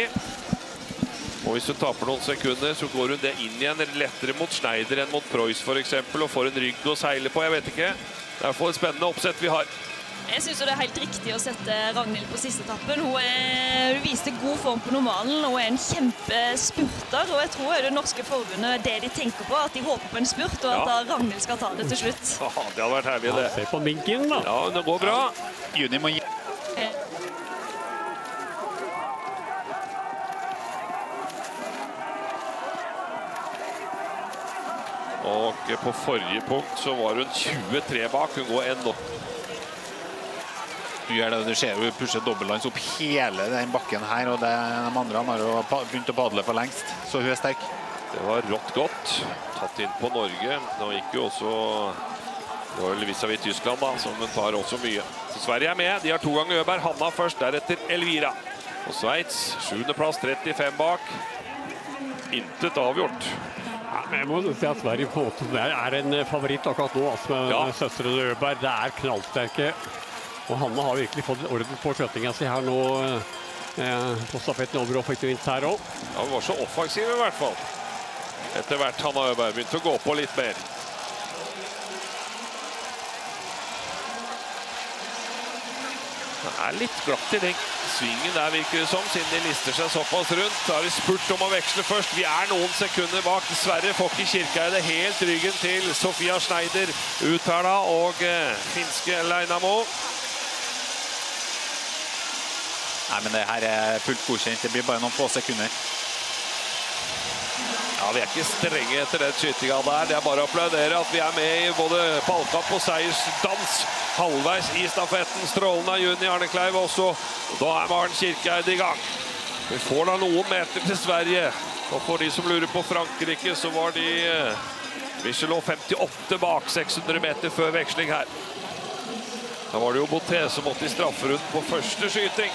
Og hvis hun taper noen sekunder, så går hun det inn igjen lettere mot Schneider enn mot Preuss for eksempel, og får en rygg å seile på, jeg vet ikke. Det er i hvert fall et spennende oppsett vi har. Jeg synes det er helt riktig å sette Ragnhild på siste etappen. Hun viste god form på normalen, og er en kjempespurter, og jeg tror det norske forbundet det de tenker på, at de håper på en spurt, og at Ragnhild skal ta det til slutt. Ja, det hadde vært herlig det. Se på minken da. Ja, det går bra. Juni må gi... Og på forrige punkt så var hun 23 bak. Hun går en nok. Du gjør det, du ser jo pusher dobbeltlands opp hele den bakken her, og de andre har jo begynt å padle for lengst, så hun er sterk. Det var rått godt, tatt inn på Norge. Nå gikk jo også, det var vel vis-à-vis Tyskland da, som hun tar også mye. Så Sverige er med, de har 2 ganger Øberg, Hanna først, deretter Elvira. Og Sveits, 7. plass, 35 bak. Intet avgjort. Ja, men jeg må si at Sverige på en måte er en favoritt akkurat nå, altså med søstrene Øberg. Det er knallsterke. Og Hanna har virkelig fått orden på skjøtningen sin her nå på stafetten over og ikke minst her også. Ja, hun var så offensiv i hvert fall. Etter hvert Hanna Øberg begynte å gå på litt mer. Det er litt glatt i den svingen der virker det som, siden de lister seg såpass rundt. Da har de spurt om å veksle først. Vi er noen sekunder bak. Dessverre får ikke Kirkeide helt ryggen til Sofia Schneider ut her da, og finske Leinamo. Nei, men det her er fullt godkjent. Det blir bare noen få sekunder. Ja, vi er ikke strenge etter den skytingen der. Det er bare å applaudere at vi er med i både pallkapp og seiersdans halvveis i stafetten. Strålende av Juni Arne Kleiv også. Da er Maren Kirkeide i gang. Vi får da noen meter til Sverige. Og for de som lurer på Frankrike, så var de Michelot 58 bak 600 meter før veksling her. Da var det jo Boté som måtte i strafferunden på første skyting.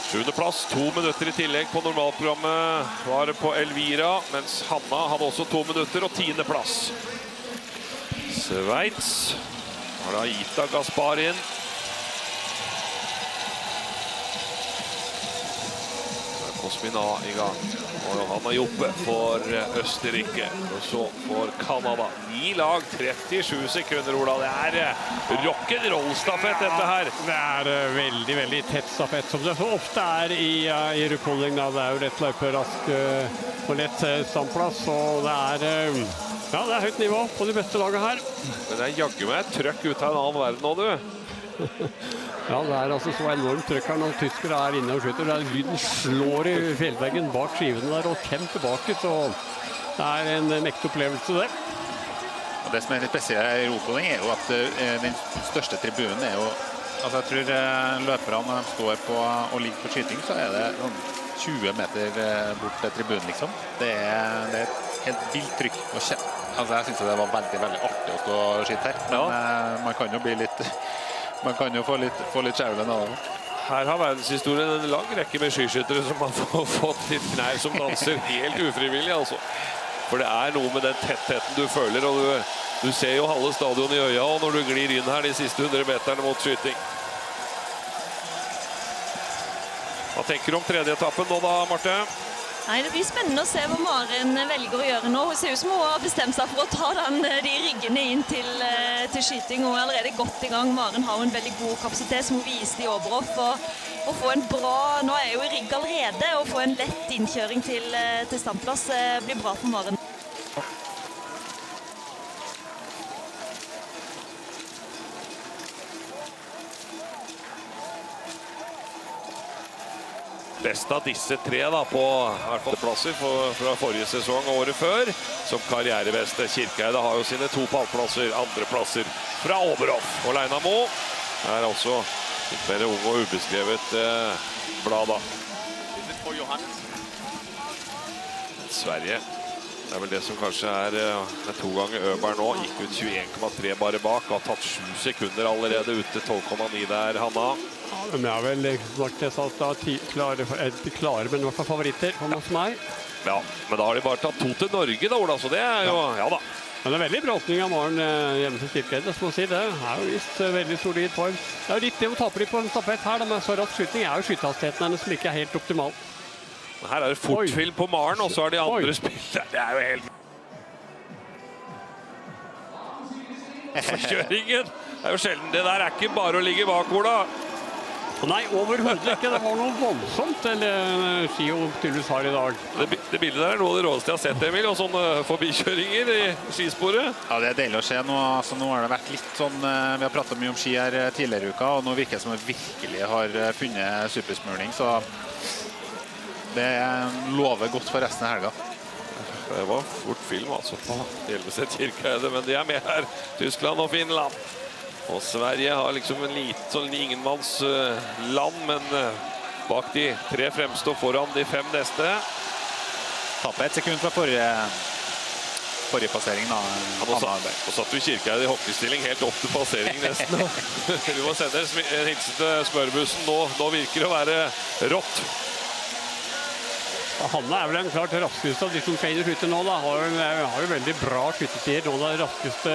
7. plass, 2 minutter i tillegg på normalprogrammet var på Elvira, mens Hanna hadde også 2 minutter og 10. plass. Sveits har da Ita Gaspar inn. Der er Kosmina i gang. Og Hanna Joppe for Østerrike. Og så for Kanada. 9 lag, 37 sekunder, Ola. Det er rock'n'roll-stafett dette her. Det er veldig, veldig tett stafett, som det så ofte er i rullholdning. Det er jo rett løype, rask og lett standplass. Og det er, ja, det er høyt nivå på de beste lagene her. Men det er jaggu meg trøkk ut av en annen verden nå, du. Ja, det er altså så enormt trøkk her når tyskere er inne og skyter. Lyden slår i fjellveggen bak skivene der og kjem tilbake, så Det er en mektig opplevelse det. Og det som er litt spesielt i ropoling er jo at den største tribunen er jo, altså jeg tror løperne når de står på og ligger på skyting, så er det sånn 20 meter bort til tribunen liksom. Det er et helt vilt trykk. Altså jeg synes det var veldig, veldig artig å stå og skyte her. Men man kan jo bli litt, man kan jo få litt skjævlen av det. Her har verdenshistorien en lang rekke med skiskyttere som har fått litt knær som danser helt ufrivillig, altså. For det er noe med den tettheten du føler, og du ser jo halve stadion i øya, og når du glir inn her de siste 100 meterne mot skyting. Hva tenker du om tredje etappen nå da, Marte? Nei, det blir spennende å se hva Maren velger å gjøre nå. Hun ser ut som hun har bestemt seg for å ta de riggene inn til skyting. Hun er allerede godt i gang. Maren har jo en veldig god kapasitet som hun viste i Oberhof. Og få en bra, nå er jo i rigg allerede, og få en lett innkjøring til standplass blir bra for Maren. Best av disse tre da, på i hvert fall plasser fra forrige sesong og året før. Som karrierebeste. Kirkeide har jo sine 2 pallplasser, andreplasser fra Oberhof. Og Leina Mo er også litt mer ung og ubeskrevet blad da. Sverige. Det er vel det som kanskje er 2 ganger Øberg nå. Gikk ut 21,3 bare bak. Og har tatt 7 sekunder allerede ute. 12,9 der, Hanna. Ja, men jeg er vel nok det sånn at de klare, men i hvert fall favoritter hos meg. Ja, men da har de bare tatt 2 til Norge da, Ola, så det er jo, ja da. Men det er veldig bra åpning av Maren hjemme til Kirkeide, som å si det. Det er jo vist veldig solid form. Det er jo litt det å tape litt på en stafett her, da, med så rask skyting er jo skytehastigheten hennes som ikke er helt optimal. Her er det fortfilm på Maren, og så er de andre spillere. Det er jo helt... Forkjøringen! Det er jo sjelden. Det der er ikke bare å ligge bak, Ola. Nei, overhodet ikke. Det var noe voldsomt Skio tydeligvis har i dag. Det bildet der er noe av det rådeste jeg har sett, Emil, og sånne forbikjøringer i skisporet. Ja, det er deilig å se nå. Altså, nå har det vært litt sånn, vi har pratet mye om ski her tidligere i uka, og nå virker det som vi virkelig har funnet supersmurning, så det lover godt for resten av helga. Det var fort film, altså, på Hjelmeset Kirkeide, men de er med her. Tyskland og Finland. Og Sverige har liksom en liten sånn ingenmanns land, men bak de 3 fremste og foran de 5 neste. Tappet 1 sekund fra forrige passering da. Og satt vi Kirkeide i hockeystilling helt opp til passering nesten. Vi må sende en hilsen til smørbussen. Nå virker det å være rått. Hanna er vel en klart raskeste av de som skal inn i skyte nå da. Har jo veldig bra skytetider. Nå er det raskeste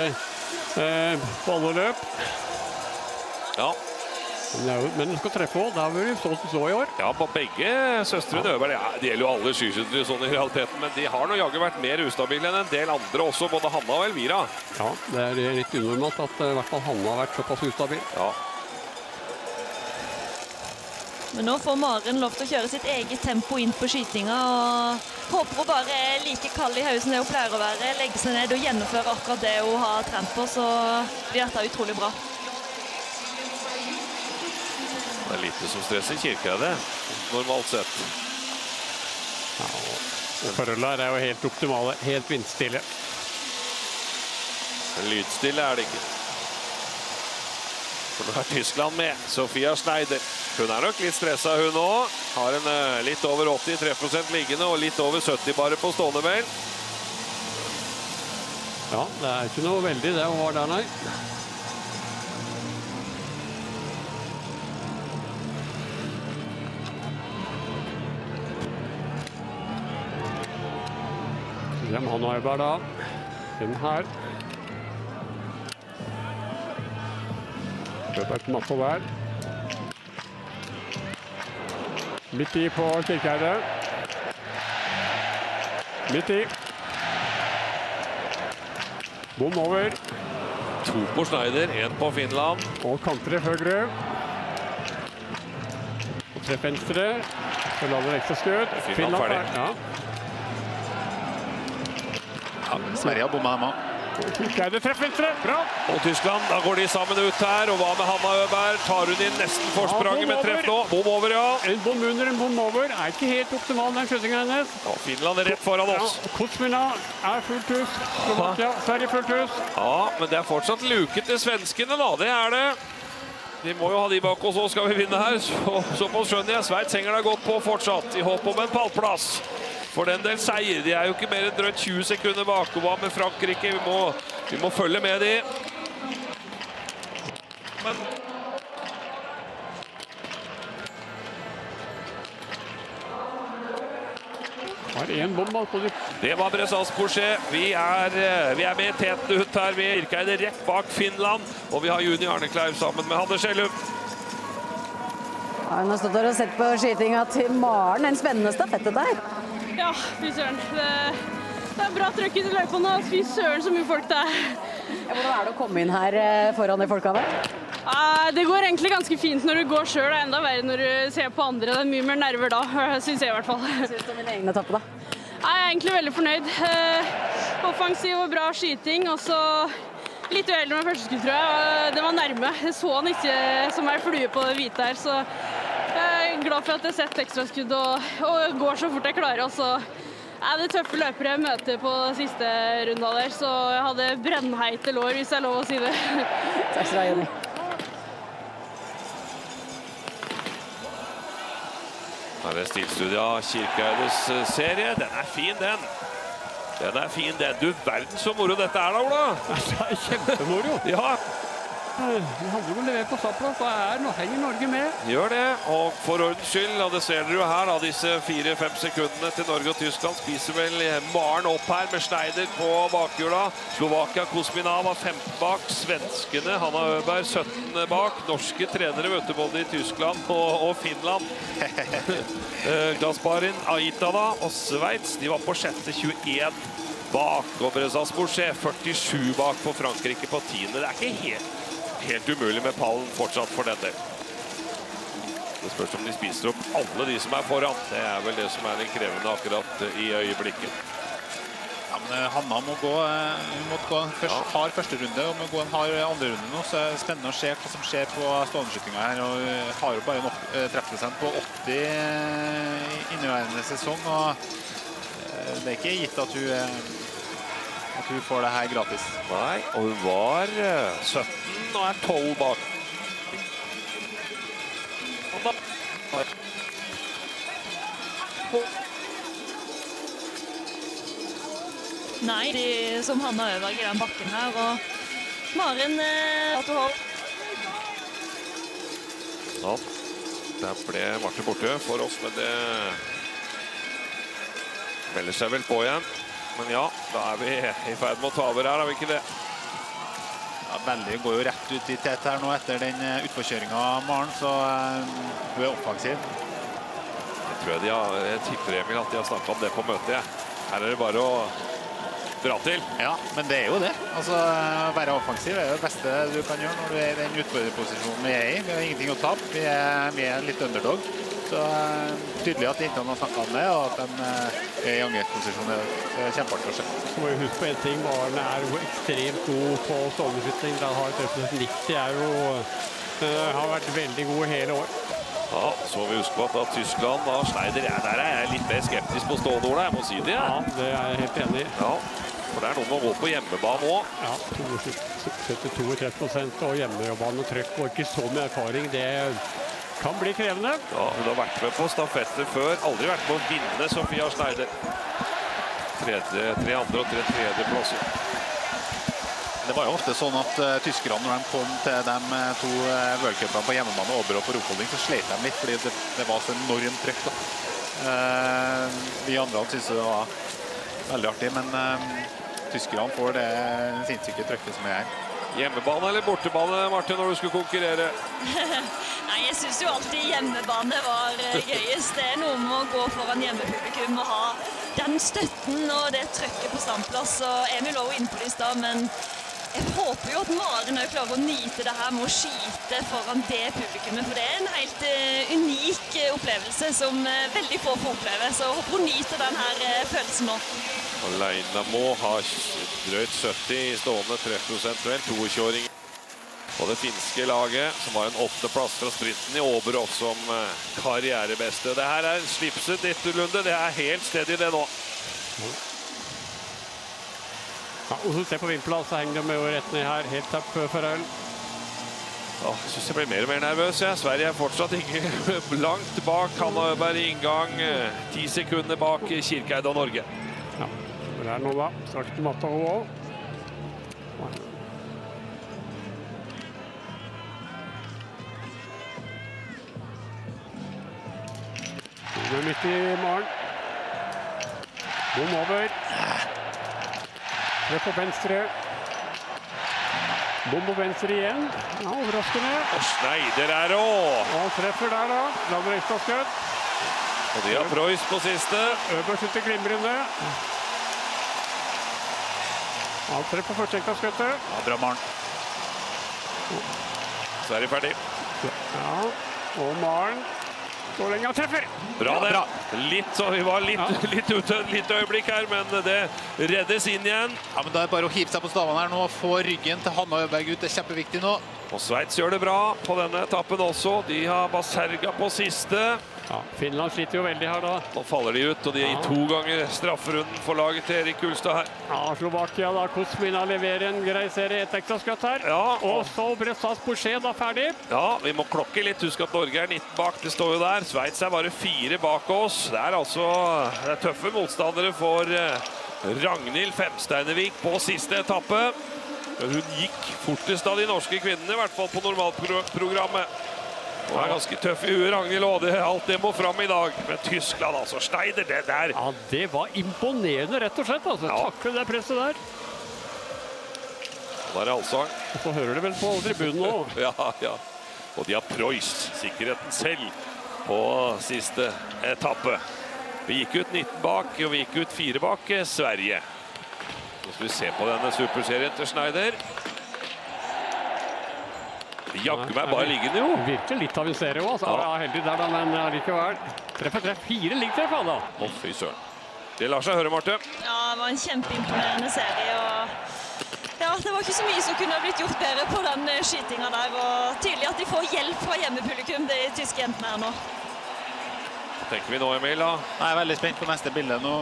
på alle løp. Ja. Men den skal treffe også. Det har vi så i år. Ja, på begge søstrene Øberg. Ja, det gjelder jo alle skiskyttere sånn i realiteten, men de har nå jaggu vært mer ustabile enn en del andre også, både Hanna og Elvira. Ja, det er litt unormalt at i hvert fall Hanna har vært såpass ustabil. Ja. Men nå får Maren lov til å kjøre sitt eget tempo inn på skytinga, og håper hun bare er like kald i hausen det hun pleier å være, legge seg ned og gjennomføre akkurat det hun har trent på, så blir dette utrolig bra. Det er lite som stresser Kirkeide, normalt sett. Ja, og forholdet her er jo helt optimale, helt vindstille. Lydstille er det ikke. For nå er Tyskland med, Sofia Schneider. Hun er nok litt stresset hun også. Har en litt over 83% liggende og litt over 70 bare på stående vel. Ja, det er ikke noe veldig det hun har der, nei. Hvem han har bare da? Den her. Løper et mappe hver. Midt i på Kirkeide. Midt i. Bom over. 2 på Schneider, 1 på Finland. Og kanttreff høyre. Og treff venstre. Så lader det ekstra skudd. Finland ferdig. Ja. Ja, Sverige har bommet dem også. Kleide treffer venstre, bra. Og Tyskland, da går de sammen ut her, og hva med Hanna Øberg? Tar hun inn nesten forspranget med treff nå? Bom over, ja. En bom under, en bom over. Er ikke helt optimal, den skjøttingen hennes. Og Finland er rett foran oss. Ja, Kuzmina er fullt hus. Slovakia, Sverige fullt hus. Ja, men det er fortsatt luket til svenskene da, det er det. Vi må jo ha de bak oss, så skal vi vinne her. Såpass skjønner jeg, Sveits henger deg godt på fortsatt, i håp om en pallplass. For den del seier, de er jo ikke mer enn drøtt 20 sekunder bakover med Frankrike. Vi må følge med de. Men Har en bomb på det. Det var Brezas-Porcher. Vi er med teten ut her. Vi er rett bak Finland. Og vi har Juni Arnekleiv sammen med Hanne Skjellum. Ja, hun har stått der og sett på skytinga til Maren. En spennende stafett der. Ja, fy søren. Det er bra trøkk i løypene. Fy søren så mye folk det er. Ja, hvordan er det å komme inn her foran de folka med? Det går egentlig ganske fint når du går selv. Det er enda verre når du ser på andre. Det er mye mer nerver da, synes jeg i hvert fall. Hva synes du om din egen etappe da? Jeg er egentlig veldig fornøyd. Offensiv og bra skyting, og så litt uheldig med første skudd, tror jeg. Det var nærme. Jeg så han ikke som er flue på det hvite her, så jeg er glad for at jeg har sett ekstraskudd og går så fort jeg klarer. Og så er det tøffe løpere jeg møter på siste runda der, så jeg hadde brennheite lår, hvis jeg er lov å si det. Takk skal du ha, Juni. Her er stilstudia Kirkeides serie. Den er fin, den. Den er fin, den. Du, verden så moro dette er da, Ola. Det er kjempemoro. Ja. Vi handler om å levere på startplass, nå henger Norge med. Gjør det, og for ordens skyld, og det ser dere jo her, da, disse 4-5 sekundene til Norge og Tyskland spiser vel Maren opp her med Schneider på bakhjula. Slovakia, Kuzmina var 15 bak, svenskene, Hanna Øberg 17 bak, norske trenere, vet du, både i Tyskland og Finland. Gasparin, Aita da, og Sveits, de var på 6.21 bak, og Brezas-Porcher 47 bak på Frankrike på 10. Det er ikke helt umulig med pallen fortsatt for den del. Det spørs om de spiser opp alle de som er foran. Det er vel det som er den krevende akkurat i øyeblikket. Ja, men Hanna må gå, hun måtte gå hard første runde, og må gå en hard andre runde nå, så er det spennende å se hva som skjer på ståendeskyttinga her, og hun har jo bare en treffprosent på 80 inneværende sesong, og det er ikke gitt at hun får det her gratis. Nei, og hun var 17 og er 12 bak. Nei, de som Hanna Øberg i den bakken her, og Maren at du har. Ja, der ble Marte borte for oss, men det melder seg vel på igjen. Men ja, da er vi i ferd med å ta over her, er vi ikke det? Ja, veldig går jo rett ut i tett her nå etter den utforkjøringen av Maren, så hun er offensiv. Jeg tipper Emil at de har snakket om det på møtet. Her er det bare å dra til. Ja, men det er jo det. Altså, å være offensiv er det beste du kan gjøre når du er i den utfordrerposisjonen vi er i. Vi har ingenting å tape. Vi er litt underdog. Så tydelig at de ikke har snakket om det, og at de er i angrepsposisjon. Det er kjempeartig å se. Så må vi huske på en ting, Maren er jo ekstremt god på stålbeskytning. Da har 90 har vært veldig god hele år. Ja, så må vi huske på at Tyskland og Schneider, der er jeg litt mer skeptisk på stående, Ola, jeg må si det. Ja, det er jeg helt enig i. Ja, for det er noe med å gå på hjemmebane også. Ja, 72% og hjemmebane og trøkk og ikke så mye erfaring, det kan bli krevende. Ja, hun har vært med på stafetter før, aldri vært med å vinne Sofia Schneider. 3. andre og 3. plasser. Det var jo ofte sånn at tyskerne, når de kom til de to worldcupene på hjemmebane, Ober og på Ruhpolding, så slet de litt, fordi det var så enormt trykk da. Vi andre synes det var veldig artig, men tyskerne får det sinnssyke trykket som er her. Hjemmebane eller bortebane, Marte, når du skulle konkurrere? Nei, jeg synes jo alltid hjemmebane var gøyest. Det er noe med å gå foran hjemmepublikum og ha den støtten og det trykket på standplass. Og Emil var jo inne på det i sted, men jeg håper jo at Maren klarer å nyte det her med å skyte foran det publikummet, for det er en helt unik opplevelse som veldig få får oppleve, så jeg håper hun nyter den her følelsen nå. Leinamo har drøyt 70 i stående treffprosentuelt, 22-åring på det finske laget, som har en 8. plass fra sprinten i Åberhof som karrierebeste. Det her slipset ditt, Lunde. Det helt stedet det nå. Ja, og så ser på Vimpel, så henger de med rett ned her, helt opp for øl. Jeg synes jeg blir mer og mer nervøs. Sverige fortsatt ikke langt bak Hanna Øberg i inngang. 10 sekunder bak Kirkeid og Norge. Ja, det nå da. Straks på matta hun også. Det midt i Maren. Bom over. Det på venstre. Bom på venstre igjen. Ja, overraskende. Og Schneider også. Og treffer der da. Lammer ekstra skutt. Og de har Preuss på siste. Øberg sitter glimrende. Han treffer på første ekstra skuttet. Ja, bra Maren. Så de ferdig. Ja, og Maren. Så lenge han treffer. Bra det. Litt så vi var litt ute et lite øyeblikk her, men det reddes inn igjen. Ja, men da det bare å hive seg på stavene her nå og få ryggen til Hanna Øberg ut. Det kjempeviktig nå. Og Sveits gjør det bra på denne etappen også. De har Baserga på siste. Ja, Finland sliter jo veldig her da. Nå faller de ut, og de gir 2 ganger strafferunden for laget til Erik Kulstad her. Ja, Slovakia da, Kuzmina leverer en grei serie, et ekstra skatt her. Ja, og så Bressas Boucher da ferdig. Ja, vi må klokke litt. Husk at Norge 19 bak, det står jo der. Sveits bare 4 bak oss. Det altså det tøffe motstandere for Ragnhild Femsteinevik på siste etappe. Hun gikk fortest av de norske kvinnene, i hvert fall på normalprogrammet. Hun ganske tøff i huet, Ragnhild, og alt det må fram i dag. Men Tyskland, altså, Schneider, det der. Ja, det var imponerende, rett og slett. Altså. Takle det presset der. Da det allsang. Og så hører du vel på tribunen nå. Ja. Og de har Preuss, sikkerheten selv, på siste etappe. Vi gikk ut 19 bak, og vi gikk ut 4 bak Sverige. Nå skal vi se på denne superserien til Schneider. Jakke meg bare liggende jo. Virkelig litt av en serie også. Ja, heldig der da, men likevel. Treff, 4 liggetreff da. Å, fy søren. Det lar seg høre, Marte. Ja, det var en kjempeimponerende serie, og ja, det var ikke så mye som kunne ha blitt gjort bedre på den skytinga der, og tydelig at de får hjelp fra hjemmepublikum, de tyske jentene her nå. Hva tenker vi nå, Emil, da? Jeg er veldig spent på neste bilde nå.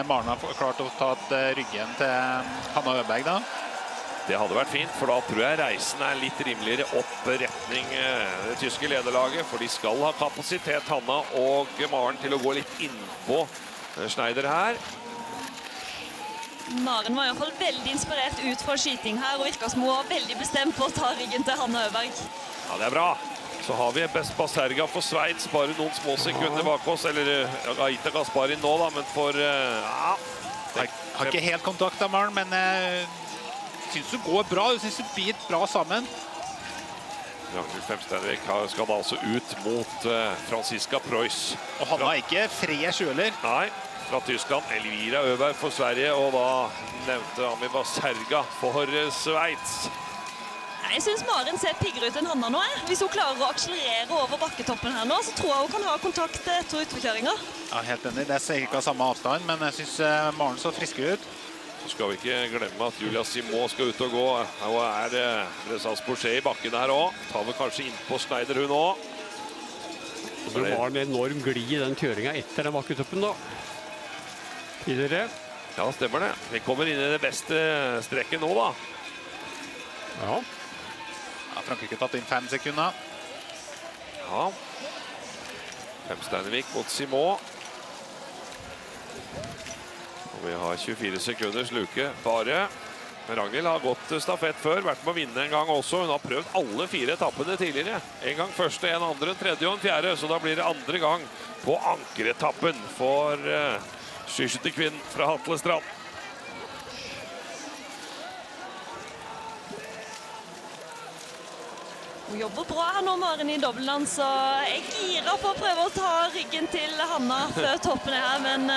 Maren har klart å ta ryggen til Hanna Øberg da. Det hadde vært fint, for da tror jeg reisen litt rimeligere opp retning det tyske lederlaget, for de skal ha kapasitet, Hanna og Maren, til å gå litt innpå Schneider her. Maren var i hvert fall veldig inspirert ut fra skyting her, og virket som hun var veldig bestemt på å ta ryggen til Hanna Øberg. Ja, det bra. Så har vi best Baserga for Sveits, bare noen små sekunder bak oss, eller Aita Gasparin nå da, men for... Har ikke helt kontakt av Maren, men... synes du går bra, du synes du biter bra sammen. Ragnhild Femsteinevik skal da altså ut mot Franziska Preuss. Og han har ikke fresh heller. Nei, fra Tyskland. Elvira Øberg for Sverige, og da nevnte Ami Baserga for Sveits. Jeg synes Maren ser piggere ut enn Hanna nå. Hvis hun klarer å akselerere over bakketoppen her nå, så tror jeg hun kan ha kontakt etter utforkjøringer. Ja, helt enig. Det er ikke samme avstand, men jeg synes Maren så friskere ut. Så skal vi ikke glemme at Julia Simon skal ut og gå. Her Bressas Boucher i bakken her også. Tar vi kanskje inn på Schneider hun også. Det var en enorm glid i den kjøringen etter den bakketoppen da. Tidligere. Ja, stemmer det. Vi kommer inn i det beste strekket nå da. Ja. Frankrike tatt inn 5 sekunder. Ja. Femsteinevik mot Simon. Og vi har 24 sekunders luke bare. Ragnhild har gått stafett før, vært med å vinne en gang også. Hun har prøvd alle 4 etappene tidligere. En gang første, en andre, en tredje og en fjerde. Så da blir det andre gang på ankeretappen for skiskytterkvinnen fra Hatlestrand. Hun jobber bra her nå, Maren, i dobbeltland, så jeg girer på å prøve å ta ryggen til Hanna før toppen her, men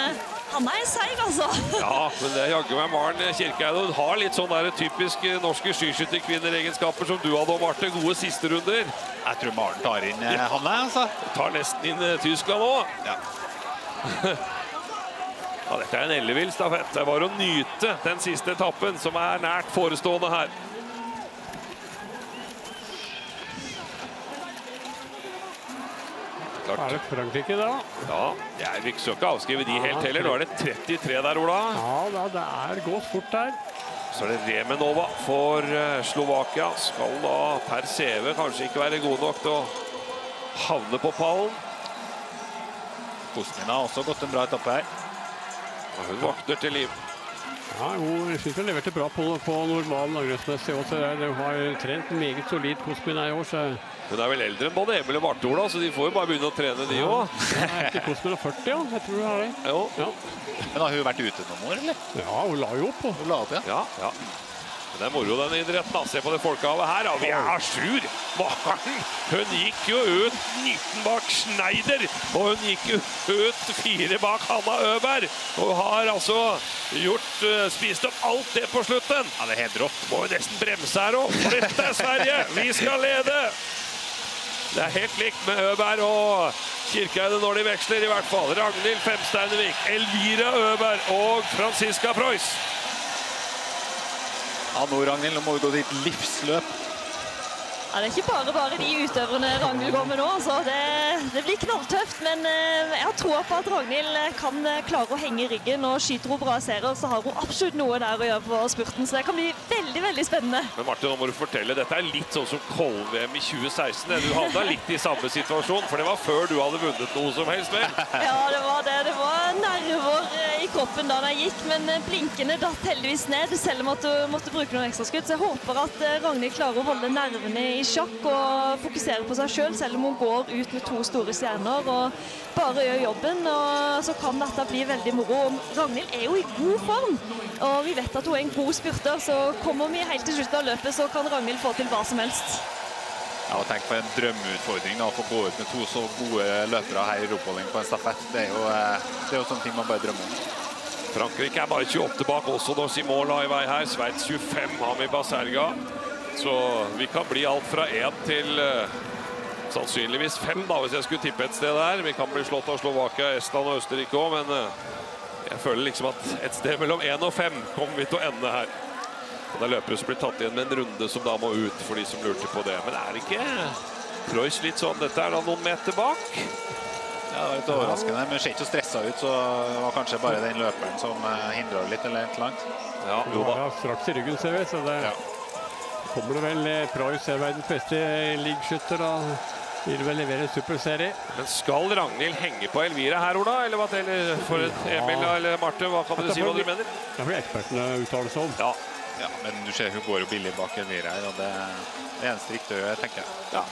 Hanna er seig, altså. Ja, men det jagger meg Maren Kirkeid. Hun har litt sånn der typisk norske skiskytterkvinneregenskaper som du hadde, og Marte, gode siste runder. Jeg tror Maren tar inn Hanna, altså. Tar nesten inn Tyskland også. Ja. Ja, dette er en ellevill stafett. Det var å nyte den siste etappen, som er nært forestående her. Er det Frankrike da? Ja, jeg vil ikke avskrive de helt heller. Nå er det 33 der, Ola. Ja, det gått fort der. Så er det Remenova for Slovakia. Skal da per CV kanskje ikke være god nok til å havne på pallen. Kosmina har også gått en bra etappe her. Og hun vakner til liv. Ja, hun synes hun leverte bra på normal langrennsmessig også. Hun har trent meget solid Kosmina i år, så... Hun er vel eldre enn både Emil og Marte, Ola, så de får jo bare begynne å trene de også. Er ikke Kosmina 40, ja? Jeg tror hun har det. Jo. Ja. Men har hun vært ute noen år, eller? Ja, hun la jo opp. Hun la opp, ja. Ja. Men det er moro den idretten, da. Se på det folkehavet her. Ja, vi er sur. Hun gikk jo ut 19 bak Schneider, og hun gikk jo ut 4 bak Hanna Øberg. Og har altså spist opp alt det på slutten. Ja, det er helt rått. Må jo nesten bremse her også. Dette er Sverige. Vi skal lede. Det er helt likt med Øberg og Kirkeide når de veksler, i hvert fall. Ragnhild Femsteinevik, Elvira Øberg og Franziska Preuss. Ja, nå Ragnhild, nå må vi gå ditt livsløp. Ja, det er ikke bare de utøverne Ragnhild går med nå, altså. Det blir knalltøft, men jeg har troa på at Ragnhild kan klare å henge i ryggen, og skyter hun bra serier, så har hun absolutt noe der å gjøre på spurten, så det kan bli veldig, veldig spennende. Men Marte, nå må du fortelle, dette er litt sånn som Kolv-VM i 2016. Du havna litt i samme situasjon, for det var før du hadde vunnet noe som helst, vel? Ja, det var det. Det var nerver i kroppen da jeg gikk, men blinkene datt heldigvis ned, selv om jeg måtte bruke noen ekstra skudd, så jeg håper at Ragnhild klarer å holde nervene i sjakk og fokusere på seg selv om hun går ut med 2 store stjerner og bare gjør jobben, og så kan dette bli veldig moro. Ragnhild er jo i god form, og vi vet at hun er en god spurter, så kommer vi helt til slutt av løpet, så kan Ragnhild få til hva som helst. Ja, og tenk for en drømmeutfordring da, å få gå ut med 2 så gode løpere her i Ruhpolding på en stafett. Det er jo sånne ting man bare drømmer om. Frankrike er bare 28 bak også når Simon la i vei her. Sveits 25, Hami Baserga. Så vi kan bli alt fra 1 til sannsynligvis 5 da, hvis jeg skulle tippe et sted der. Vi kan bli slått av Slovakia, Estland og Østerrike også, men jeg føler liksom at et sted mellom 1 og 5 kommer vi til å ende her. Og det er løpere som blir tatt igjen med en runde som da må ut for de som lurte på det. Men er ikke Preuss litt sånn, dette er da noen meter bak? Ja, det var litt overraskende, men ser ikke så stresset ut, så det var kanskje bare den løperen som hindret litt eller et eller annet. Ja, jo da. Straks i ryggen, ser vi, så det... Ja. Kommer det vel Preuss er verdens beste liggskytter, og vil vel levere en superserie. Men skal Ragnhild henge på Elvira her, Ola? Eller hva teller for Emil eller Marte? Hva kan dere si hva dere mener? Det får ekspertene uttale seg om. Ja, men du ser hun går jo billig bak Elvira her, og det eneste riktig å gjøre, tenker jeg. Ja.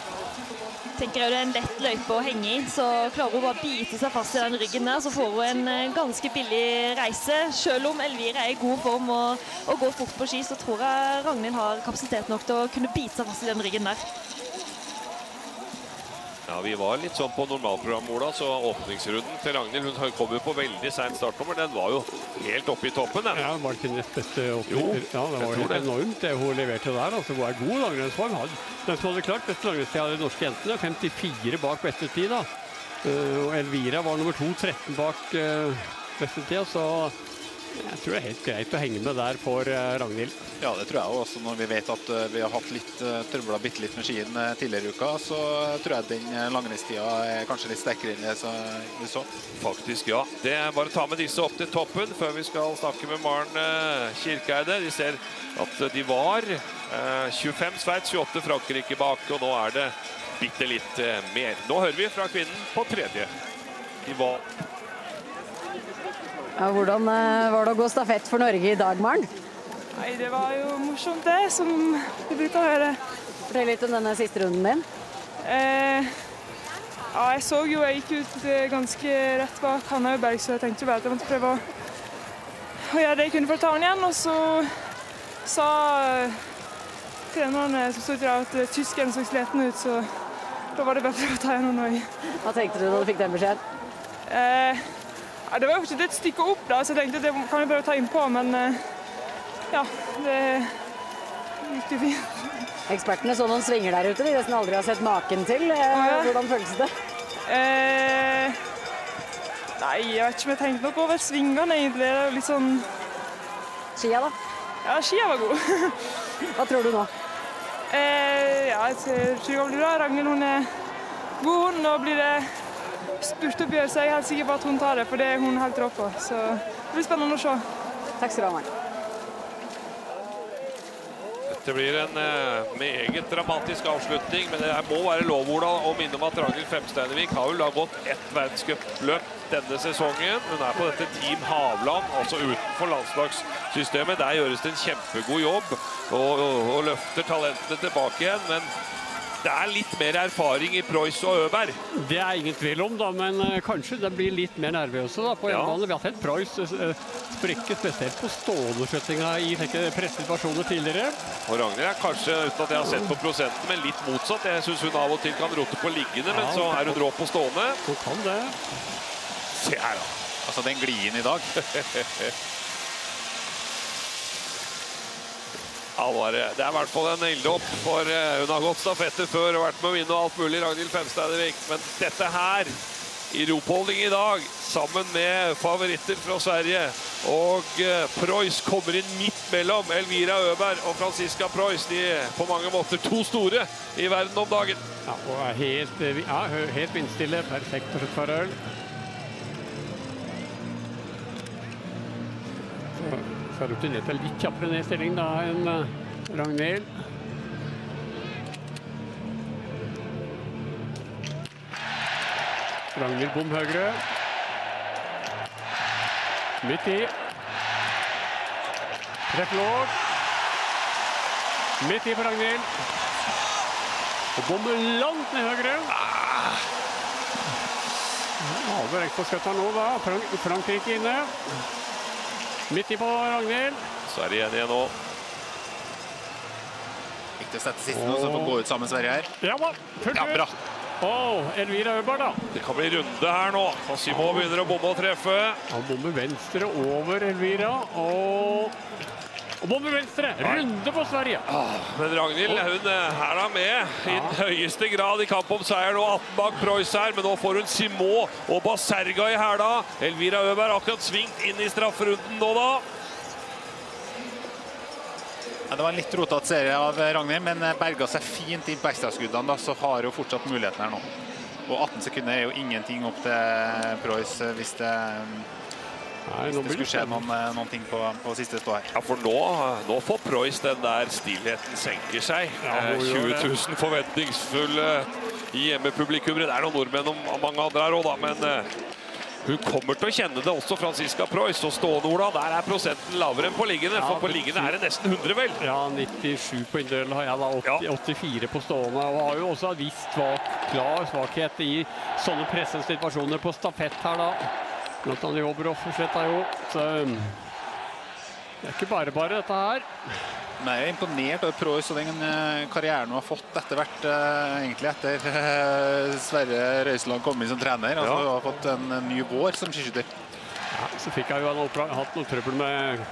Tenker jeg det er en lett løype å henge i, så klarer hun bare å bite seg fast i den ryggen der, så får hun en ganske billig reise. Selv om Elvira er i god form og går fort på ski, så tror jeg Ragnhild har kapasitet nok til å kunne bite seg fast i den ryggen der. Ja, vi var litt sånn på normalprogrammet, Ola, så åpningsrunden til Ragnhild, hun kom jo på veldig sent startnummer, den var jo helt oppe i toppen. Den. Ja, var ikke nest beste åpning. Ja, det var helt enormt det hun leverte der, altså hun er god langrennsform. Den som hadde klart beste langrennstid av de norske jentene, 54 bak beste tid da. Og Elvira var nummer 2, 13 bak beste tid, så jeg tror det er helt greit å henge med der for Ragnhild. Ja, det tror jeg også. Når vi vet at vi har hatt litt trøbblet bitte litt med skien tidligere i uka, så tror jeg den langrennstida er kanskje litt sterkere enn det vi så. Faktisk, ja. Det er bare å ta med disse opp til toppen før vi skal snakke med Maren Kirkeide. De ser at de var 25 Sveits, 28 Frankrike bak, og nå er det bitte litt mer. Nå hører vi fra kvinnen på 3. Ja, hvordan var det å gå stafett for Norge i dag, Maren? Nei, det var jo morsomt det, som vi bruker å høre. Fortell litt om denne siste runden din. Ja, jeg så jo, jeg gikk ut ganske rett bak Hanna Øberg, så jeg tenkte bare at jeg måtte prøve å gjøre det jeg kunne for å ta den igjen, og så sa trenerne som stod der at tyskeren så sliten ut, så da var det bare for å ta igjen noe. Hva tenkte du da du fikk den beskjeden? Ja, det var jo ikke et stykke opp da, så jeg tenkte at det kan jeg bare ta inn på, men ja, det gikk jo fint. Ekspertene så noen svinger der ute, de nesten aldri har sett maken til. Hvordan føles det? Nei, jeg vet ikke om jeg tenkte noe over svingene egentlig. Det er jo litt sånn... Skia da? Ja, skia var god. Hva tror du nå? Ja, jeg tror det blir bra. Ragnhild, hun er god. Nå blir det spurtoppgjør, så jeg er helt sikker på at hun tar det, for det er hun helt rå på. Så det blir spennende å se. Takk skal du ha, Maren. Det blir en meget dramatisk avslutning, men det må være lov, Ola, å minne om at Ragnhild Femsteinevik har vel da gått ett verdenscupløp denne sesongen. Hun er på dette Team Havland, altså utenfor landslagssystemet. Der gjøres det en kjempegod jobb og løfter talentene tilbake igjen, men det er litt mer erfaring i Preuss og Øberg. Det er ingen tvil om, da, men kanskje det blir litt mer nervøse da, på hjemmebane. Vi har sett Preuss sprekke spesielt på ståleskjøttinga i pressituasjoner tidligere. Og Ragnhild er kanskje, uten at jeg har sett på prosenten, men litt motsatt. Jeg synes hun av og til kan rote på liggende, men så er hun rå på stående. Hun kan det. Se her da. Altså den glien i dag. Ja, det er i hvert fall en ildopp, for hun har gått stafetter før og vært med å vinne alt mulig, Ragnhild Femsteinevik. Men dette her, i ropolding i dag, sammen med favoritter fra Sverige, og Preuss kommer inn midt mellom Elvira Øberg og Franziska Preuss. De er på mange måter to store i verden om dagen. Ja, og er helt vindstille, perfekt sluttforhold. Så har rutinert litt kjappere ned i stilling da enn Ragnhild. Ragnhild bom høyre. Midt i. Treff låg. Midt i for Ragnhild. Og bommer langt ned høyre. Avberekt på skøtta nå da. Frankrike inne. Midt i på Ragnhild. Så er det igjen nå. Viktig å sette siste nå, så får gå ut sammen Sverige her. Ja, bra. Elvira Øberg da. Det kan bli runde her nå. Simo begynner å bomme og treffe. Han bommer venstre over Elvira, og bommer venstre. Runde på Sverige. Men Ragnhild, hun er da med i høyeste grad i kamp om seier nå. 18 bak Preuss her, men nå får hun Simo og Baserga i her da. Elvira Øberg akkurat svingt inn i strafferunden nå da. Ja, det var en litt rotet serie av Ragnhild, men berga seg fint inn på ekstraskuddene, så har hun fortsatt muligheten her nå. Og 18 sekunder er jo ingenting opp til Preuss hvis det skulle skje noen ting på siste stå her. Ja, for nå får Preuss den der stillheten senker seg. 20 000 forventningsfulle hjemmepublikummere. Det er noen nordmenn og mange andre her også da, men hun kommer til å kjenne det også, Franziska Preuss. Og stående, Ola, der er prosenten lavere enn på liggende, for på liggende er det nesten 100 vel. Ja, 97 på individuell har jeg da, 84 på stående, og har jo også vist klar svakhet i sånne pressesituasjoner på stafett her da. Blant annet jobber og fortsetter jo, så det er ikke bare dette her. Men jeg er imponert over Preuss og den karrieren hun har fått etter hvert, egentlig etter Sverre Røisland kom inn som trener. Altså hun har fått en ny vår som skiskytter. Ja, så fikk jeg jo hatt noe trøbbel med,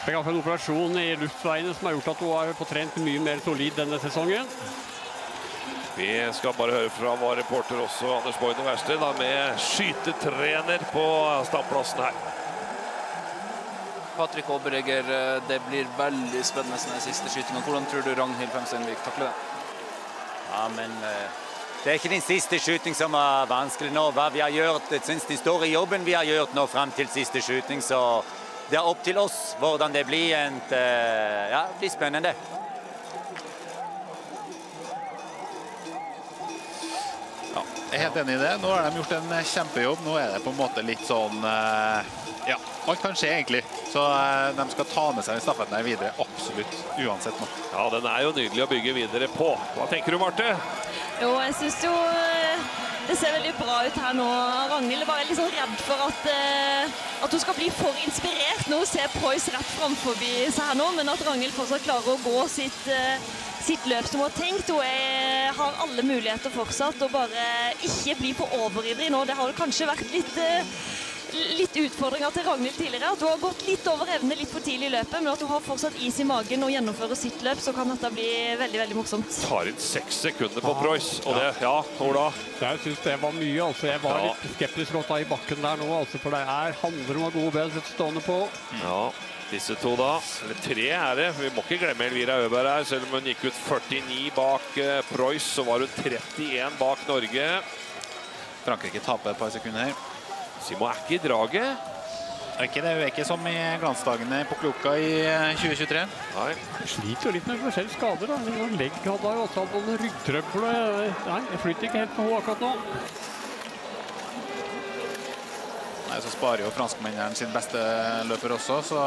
fikk jeg en operasjon i luftveiene som har gjort at hun har fått trent mye mer solid denne sesongen. Vi skal bare høre fra vår reporter også, Anders Boine Verste, da, med skytetrener på standplassen her. Patrick Oberegger, det blir veldig spennende den siste skytingen. Hvordan tror du Ragnhild Femsteinevik takler det? Ja, men det er ikke den siste skyting som er vanskelig nå. Hva vi har gjort, jeg synes den store jobben vi har gjort nå frem til siste skyting, så det er opp til oss hvordan det blir. Ja, det blir spennende. Ja, jeg er helt enig i det. Nå har de gjort en kjempejobb. Nå er det på en måte litt sånn... Ja, alt kan skje egentlig. Så de skal ta med seg den stafetten her videre, absolutt, uansett nå. Ja, den er jo nydelig å bygge videre på. Hva tenker du, Marte? Jo, jeg synes jo det ser veldig bra ut her nå. Ragnhild er bare litt sånn redd for at hun skal bli for inspirert når hun ser Preuss rett framfor seg her nå, men at Ragnhild fortsatt klarer å gå sitt løp som hun har tenkt. Hun har alle muligheter fortsatt, og bare ikke bli for overivrig nå. Det har kanskje vært litt utfordringer til Ragnhild tidligere. At hun har gått litt over evne litt for tidlig i løpet, men at hun har fortsatt is i magen og gjennomfører sitt løp, så kan dette bli veldig, veldig morsomt. Tar inn 6 sekunder på Preuss, og det, ja, Ola. Jeg synes det var mye, altså. Jeg var litt skeptisk å ta i bakken der nå, altså, for det handler om å ha gode ben stående på. Ja. Disse to da, eller 3 det. Vi må ikke glemme Elvira Øberg her, selv om hun gikk ut 49 bak Preuss, så var hun 31 bak Norge. Frankrike taper et par sekunder her. Simo ikke i draget. Ikke det, hun ikke som i glansdagene på Klokka i 2023. Nei. Jeg sliter jo litt med forskjellige skader da. Noen legg hadde jeg også hatt noen ryggtrøbbel. Nei, jeg flytter ikke helt på henne akkurat nå. Nei, så sparer jo franskmennene sin beste løper også, så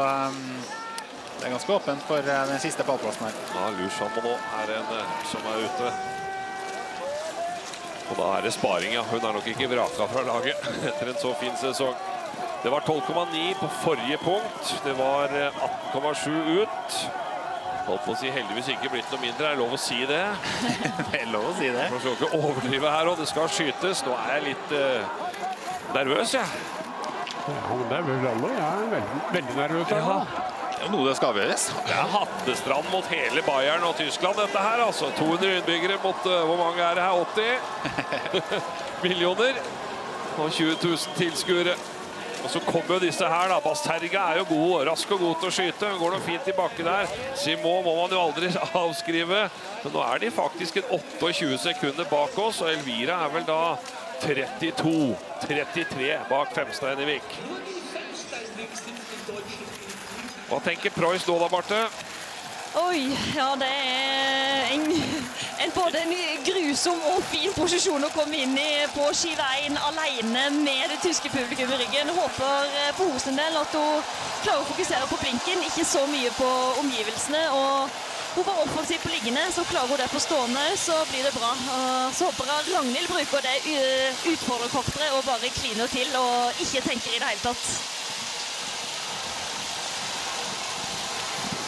det ganske åpent for den siste pallplassen her. Ja, Lurshammo nå en som ute. Og da det sparing, ja. Hun nok ikke vraka fra laget etter en så fin sesong. Det var 12,9 på forrige punkt. Det var 18,7 ut. Holdt på å si heldigvis ikke blitt noe mindre. Det lov å si det? Det lov å si det. Man skal ikke overdrive her, og det skal skytes. Nå jeg litt nervøs, jeg. Ja, men det vel alle. Jeg veldig nervøs. Ja. Det noe det skal avgjøres. Det Hattestrand mot hele Bayern og Tyskland, dette her, altså. 200 innbyggere mot, hvor mange det her? 80 millioner. Og 20 000 tilskuere. Og så kommer jo disse her da. Basterga jo god, rask og god til å skyte. Hun går noe fint i bakken der. Simon må man jo aldri avskrive. Men nå de faktisk 28 sekunder bak oss, og Elvira vel da 32-33 bak Femstad Enevik. Hva tenker Preuss nå da, Barte? Oi, ja, det både en grusom og fin posisjon å komme inn i på skiveien alene med det tyske publikum i ryggen. Håper på hos en del at hun klarer å fokusere på blinken, ikke så mye på omgivelsene. Og hun var offensiv på liggende, så klarer hun det på stående, så blir det bra. Og så håper jeg Ragnhild bruker det utfordrerkortere og bare kliner til og ikke tenker i det hele tatt.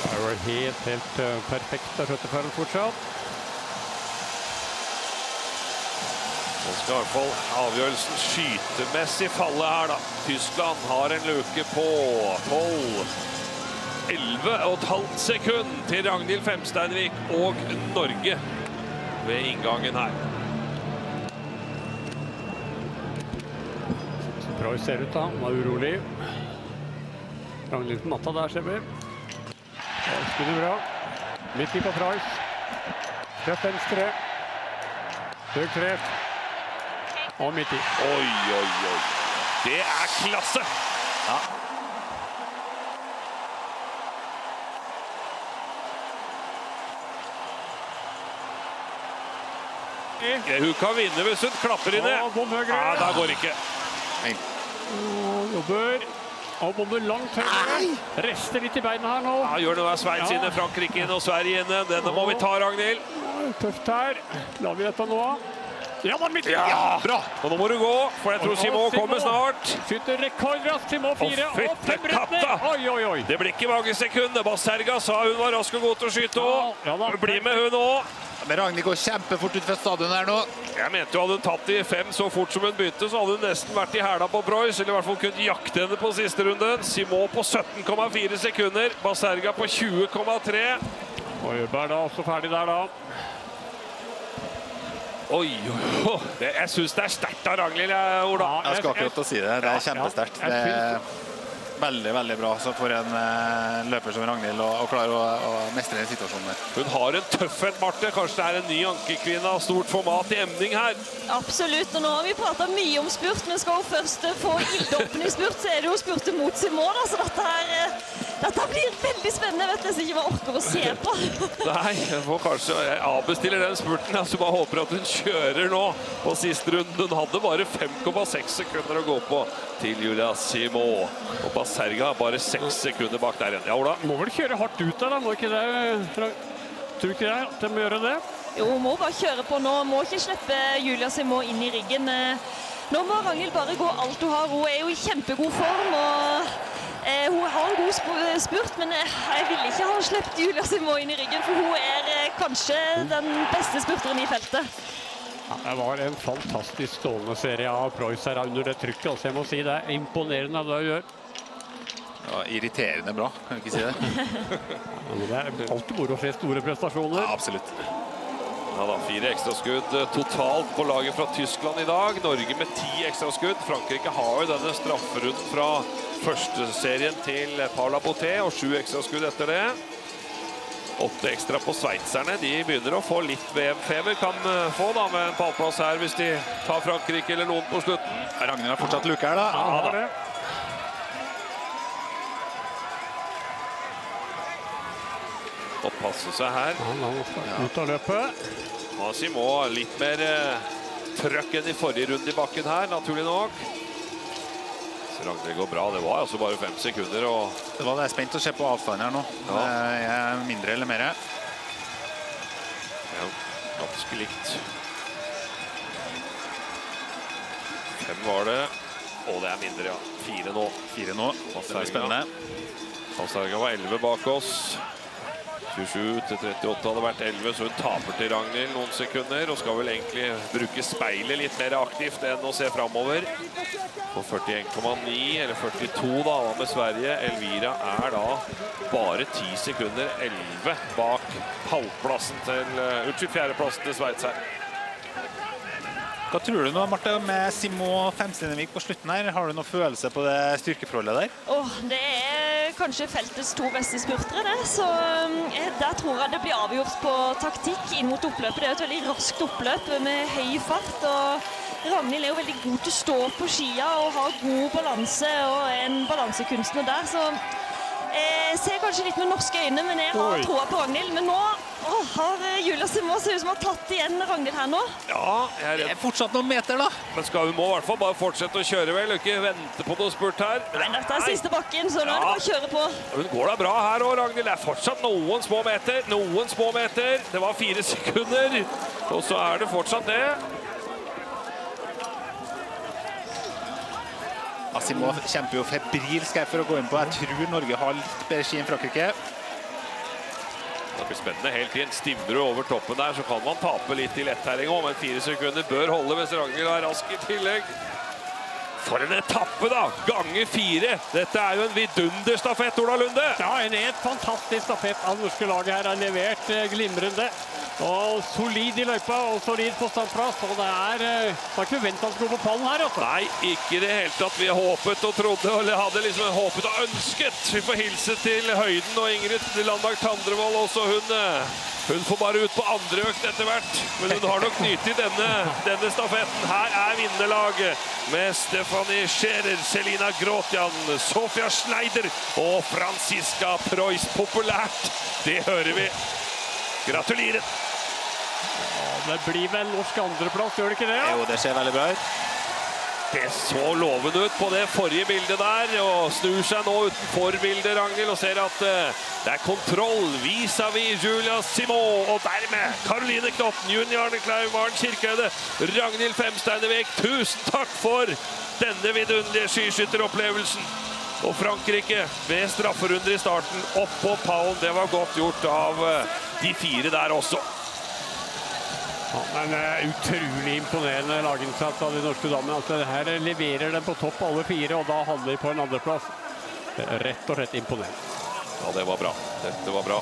Det var helt perfekt å skjøtte for fortsatt. Nå skal i hvert fall avgjørelsen skytemessig falle her da. Tyskland har en luke på 11,5 sekunder til Ragnhild Femsteinvik og Norge ved inngangen her. Preuss ser ut da, han urolig. Ragnhild på matta der, ser vi. Spiller bra. Midt i på Preuss. Treff venstre. Høy treff. Og midt i. Oi, oi, oi. Det klasse! Ja. Hun kan vinne hvis hun klapper inn det. Ja, da går det ikke. Jobber. Og bomber langt høyere. Rester litt i beina her nå. Ja, gjør noe av Sveits inne, Frankrike inne og Sverige inne. Denne må vi ta, Ragnhild. Tøft her. La vi dette nå. Ja, da midt i. Ja, bra. Og nå må du gå, for jeg tror Simon kommer snart. Skytter rekordraskt, Simon 4 og 5 rett ned. Oi, oi, oi. Det blir ikke mange sekunder. Basterga sa hun var rask og god til å skyte også. Ja, bli med hun også. Men Ragnhild går kjempefort ut fra stadion her nå. Jeg mente jo hadde hun tatt de 5 så fort som hun begynte, så hadde hun nesten vært i hæla på Preuss, eller i hvert fall kunnet jakte henne på siste runden. Simon på 17,4 sekunder, Basterga på 20,3. Og Øberg da også ferdig der da. Oi, jeg synes det sterkt av Ragnhild, Ola. Jeg skal akkurat å si det, det kjempesterkt. Det veldig, veldig bra så for en løper som Ragnhild å klare å mestre den situasjonen. Hun har en tøffhet, Marte. Kanskje det en ny ankekvinne av stort format i emning her. Absolutt, og nå har vi pratet mye om spurt, men skal hun først få ilddåpen i spurt, så det jo spurte mot Simon, så dette blir veldig spennende. Jeg vet nesten ikke hva jeg orker å se på. Nei, jeg får kanskje avbestille den spurten, så bare håper at hun kjører nå på siste runden. Hun hadde bare 5,6 sekunder å gå på til Julia Simon. Og Basterga bare 6 sekunder bak der igjen. Ja, Ola? Må vel kjøre hardt ut der da, må ikke det? Tror ikke det at de må gjøre det? Jo, må bare kjøre på nå. Må ikke slippe Julia Simon inn i ryggen. Nå må Ragnhild bare gå alt hun har. Hun jo i kjempegod form, og hun har en god spurt, men jeg vil ikke ha sluppet Julia Simon inn i ryggen, for hun kanskje den beste spurteren i feltet. Ja, det var en fantastisk stående serie av Preuss her under det trykket. Altså, jeg må si det er imponerende det å gjøre. Ja, irriterende bra, kan du ikke si det? Ja, men det er alltid moro å se store prestasjoner. Ja, absolutt. Ja da, 4 ekstraskudd totalt på laget fra Tyskland i dag. Norge med 10 ekstraskudd. Frankrike har jo denne strafferunden fra første serien til Paula Boutet, og 7 ekstraskudd etter det. 8 ekstra på sveitserne. De begynner å få litt VM-fever. Kan få da med en pallplass her hvis de tar Frankrike eller noen på slutten. Ragnhild har fortsatt luke her da. Ja, det. Og passe seg her. Ja, ut av løpet. Masimo litt mer trøkk enn i forrige runde i bakken her, naturlig nok. Så Ragnhild går bra. Det var altså bare 5 sekunder. Og det var det spent å se på avstand her nå. Ja. Det er mindre eller mer. Ja, ganske likt. 5 var det. Og det er mindre, ja. 4 nå. 4 nå. Det blir spennende. Hasarga var 11 bak oss. 27 til 38 hadde vært 11, så hun taper til Ragnhild noen sekunder, og skal vel egentlig bruke speilet litt mer aktivt enn å se fremover. På 41,9 eller 42 da med Sverige. Elvira er da bare 10 sekunder 11 bak pallplassen til, fjerdeplassen til Sveits her. Hva tror du nå, Marte, med Simo Femstenevik på slutten her? Har du noen følelse på det styrkeforholdet der? Det er kanskje feltets 2 beste spurtere, det. Så der tror jeg det blir avgjort på taktikk inn mot oppløpet. Det er et veldig raskt oppløp med høy fart, og Ragnhild er jo veldig god til å stå på skia og ha god balanse, og en balansekunstner der, så jeg ser kanskje litt med norske øyne, men jeg har troa på Ragnhild. Men nå har Julia Simon ser ut som har tatt igjen Ragnhild her nå. Ja, det er fortsatt noen meter da. Men skal hun må i hvert fall bare fortsette å kjøre vel, og ikke vente på noe spurt her. Nei, dette er siste bakken, så nå er det bare å kjøre på. Hun går da bra her også, Ragnhild. Det er fortsatt noen små meter. Det var 4 sekunder, og så er det fortsatt det. Simo kjemper jo febrilsk her for å gå inn på. Jeg tror Norge har litt bedre ski enn Frankrike. Det blir spennende helt tiden. Stivner du over toppen der, så kan man tape litt i lettherring også, men 4 sekunder bør holde hvis Ragnhild er rask i tillegg. For en etappe da, ganger 4. Dette er jo en vidunderstafett, Ola Lunde. Ja, en helt fantastisk stafett av norske laget her har levert glimrende. Og solid i løypa, og solid på standplass. Og det var ikke ventet han skulle på pallen her, altså. Nei, ikke i det hele tatt. Vi håpet og trodde, eller hadde liksom håpet og ønsket. Vi får hilse til høyden, og Ingrid Landmark Tandrevold også. Hun får bare ut på andre økt etter hvert, men hun har nok nytt i denne stafetten. Her er vinnerlaget med Stefanie Scherer, Selina Gråtjan, Sofia Schneider og Franziska Preuss. Populært, det hører vi. Gratulerer! Det blir vel norsk andreplass, gjør det ikke det? Jo, det ser veldig bra ut. Det så lovende ut på det forrige bildet der, og snur seg nå utenfor bildet, Ragnhild, og ser at det er kontroll vis-à-vis Julia Simon, og dermed Caroline Knotten, Junior Klau, Maren Kirkeøde, Ragnhild Femsteinevik, tusen takk for denne vidunderlige skiskytteropplevelsen. Og Frankrike ved strafferunder i starten opp på pallen. Det var godt gjort av de 4 der også. Ja, men utrolig imponerende laginnsats av de norske damene. Altså, her leverer de på topp alle 4, og da handler de på en andreplass. Rett og slett imponerende. Ja, det var bra. Dette var bra.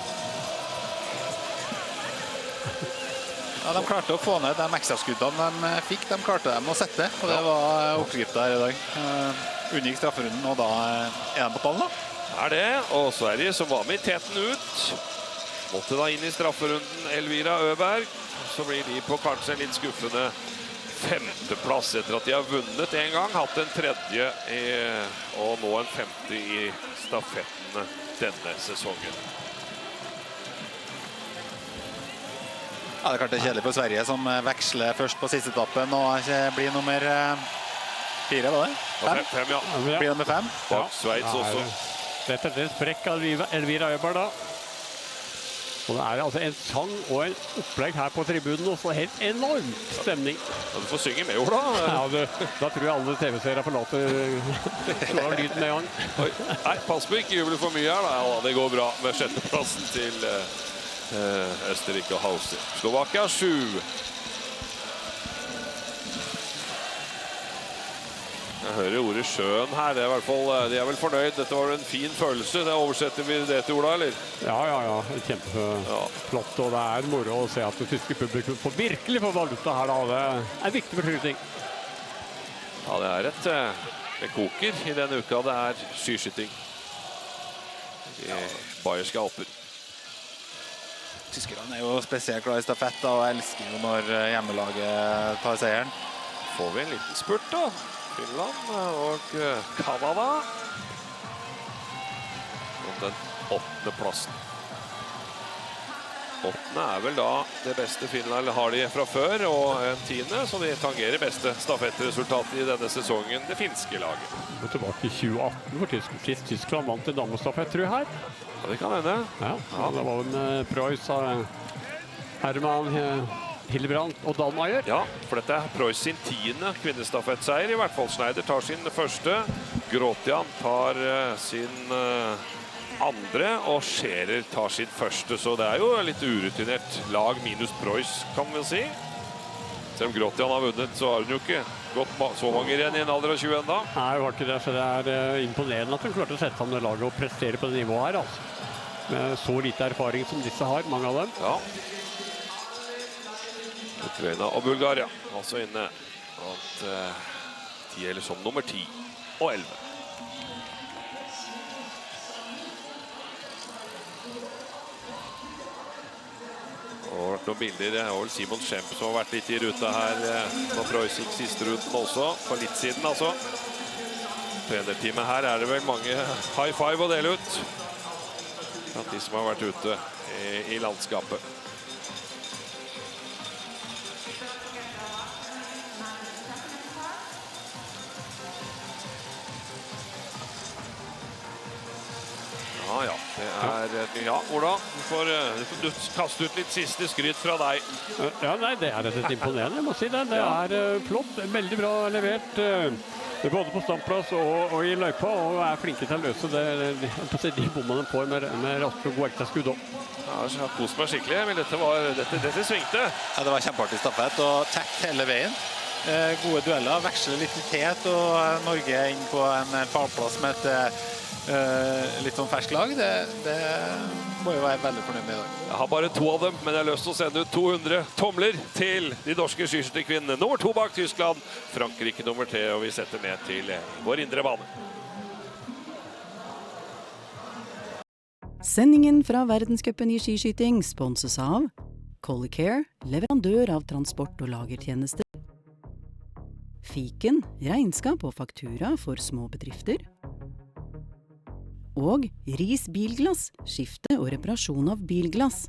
Ja, de klarte å få ned de ekstraskuddene de fikk. De klarte dem å sette, og det var oppskriften her i dag. Unngikk strafferunden, og da er de på pallen da. Er det, og Sverige som var med i teten ut. Måtte da inn i strafferunden Elvira Øberg. Så blir de på kanskje en litt skuffende 5. plass etter at de har vunnet en gang. Hatt en 3. og nå en 5. i stafettene denne sesongen. Ja, det er klart det er kjedelig for Sverige som veksler først på siste etappen og blir nummer 4, var det? 5, ja. Blir nummer 5. Bak Sveits også. Dette er en sprekk av Elvira Øberg da. Og det er altså en sang og en opplegg her på tribunen, og så helt enormt stemning. Ja, du får synge med, Ola. Ja, da tror jeg alle TV-serier forlater lyden med en gang. Nei, pass på ikke juble for mye her da. Ja, det går bra med 6. plassen til Østerrike og Hauser. Slovakia 7. Jeg hører ordet sjøen her, det er I hvert fall, de er vel fornøyd. Dette var en fin følelse, det oversetter vi det til Ola, eller? Ja, kjempeflott, og det er moro å se at det tyske publikum får virkelig få valuta her da. Det er viktig for skyting. Ja, det er det koker I denne uka, det er skiskyting I Bayerske Alper. Tyskerne jo spesielt glad I stafett da, og elsker jo når hjemmelaget tar seieren. Får vi en liten spurt da. Finland og Kanada. Om den 8. plassen. 8. vel da det beste Finland har de fra før, og en 10., så de tangerer beste stafettresultatet I denne sesongen, det finske laget. Gå tilbake I 2018, hvor Tyskland vant I damestafett, tror jeg her. Ja, det kan hende. Ja, det var en Preuss av Hermann Hillebrandt og Dahlmeier. Ja, for dette Preuss sin 10. kvinnestafettseier, I hvert fall. Schneider tar sin første, Grotian tar sin andre, og Scherer tar sin første, så det jo litt urutinert lag minus Preuss, kan vi si. Selv om Grotian har vunnet, så har hun jo ikke gått så mange renn I en alder av 20 enda. Nei, det var ikke det, så det imponerende at hun klarte å sette sammen det laget og prestere på det nivået her, altså. Med så lite erfaring som disse har, mange av dem. Ja. Ukraina og Bulgaria, altså inne. At de gjelder som nummer 10 og 11. Og noen bilder, det vel Simon Schemp som har vært litt I ruta her på Preuss gikk siste ruten også, for litt siden altså. Trenerteamet her det vel mange high five å dele ut. Blant de som har vært ute I landskapet. Ja, det ja, Ola, du kaster ut litt siste skryt fra deg. Ja, nei, det rett og slett imponerende, jeg må si det. Det flott, veldig bra levert, både på standplass og I løypa, og flinke til å løse det, de bommene på med raske og gode ekte skudd også. Ja, jeg har kost meg skikkelig, men dette svingte. Ja, det var kjempeartig stafett, og tett hele veien. Gode dueller, veksler litt tet, og Norge inn på en pallplass med et litt sånn fersk lag, det må jo være veldig fornøyd med I dag. Jeg har bare 2 av dem, men jeg har lyst til å sende ut 200 tomler til de norske skiskytterkvinnene. Nummer 2 bak Tyskland, Frankrike nummer 3, og vi setter ned til vår indre bane. Sendingen fra verdenscupen I skiskyting sponses av Collicare, leverandør av transport- og lagertjenester. Fiken, regnskap og faktura for små bedrifter. Og Ris bilglass, skifte og reparasjon av bilglass.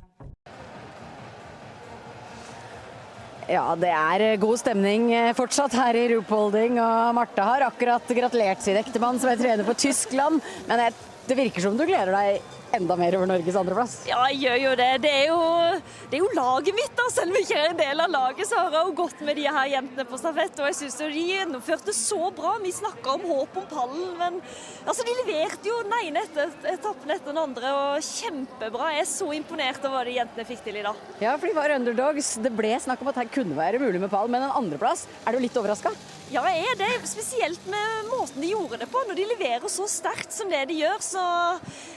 Ja, det god stemning fortsatt her I Ruhpolding, og Marte har akkurat gratulert sin ektemann som trener på Tyskland, men det virker som du gleder deg enda mer over Norges andreplass. Ja, jeg gjør jo det. Det er jo laget mitt da, selv om jeg ikke en del av laget, så har jeg jo gått med de her jentene på stafett, og jeg synes jo de gjennomførte så bra. Vi snakket om håp om pallen, men altså, de leverte jo den ene etappen etter den andre, og kjempebra. Jeg så imponert over hva de jentene fikk til I dag. Ja, for de var underdogs. Det ble snakk om at her kunne være mulig med pall, men en andreplass, du litt overrasket? Ja, jeg det. Spesielt med måten de gjorde det på, når de leverer så sterkt som det de gjør. Så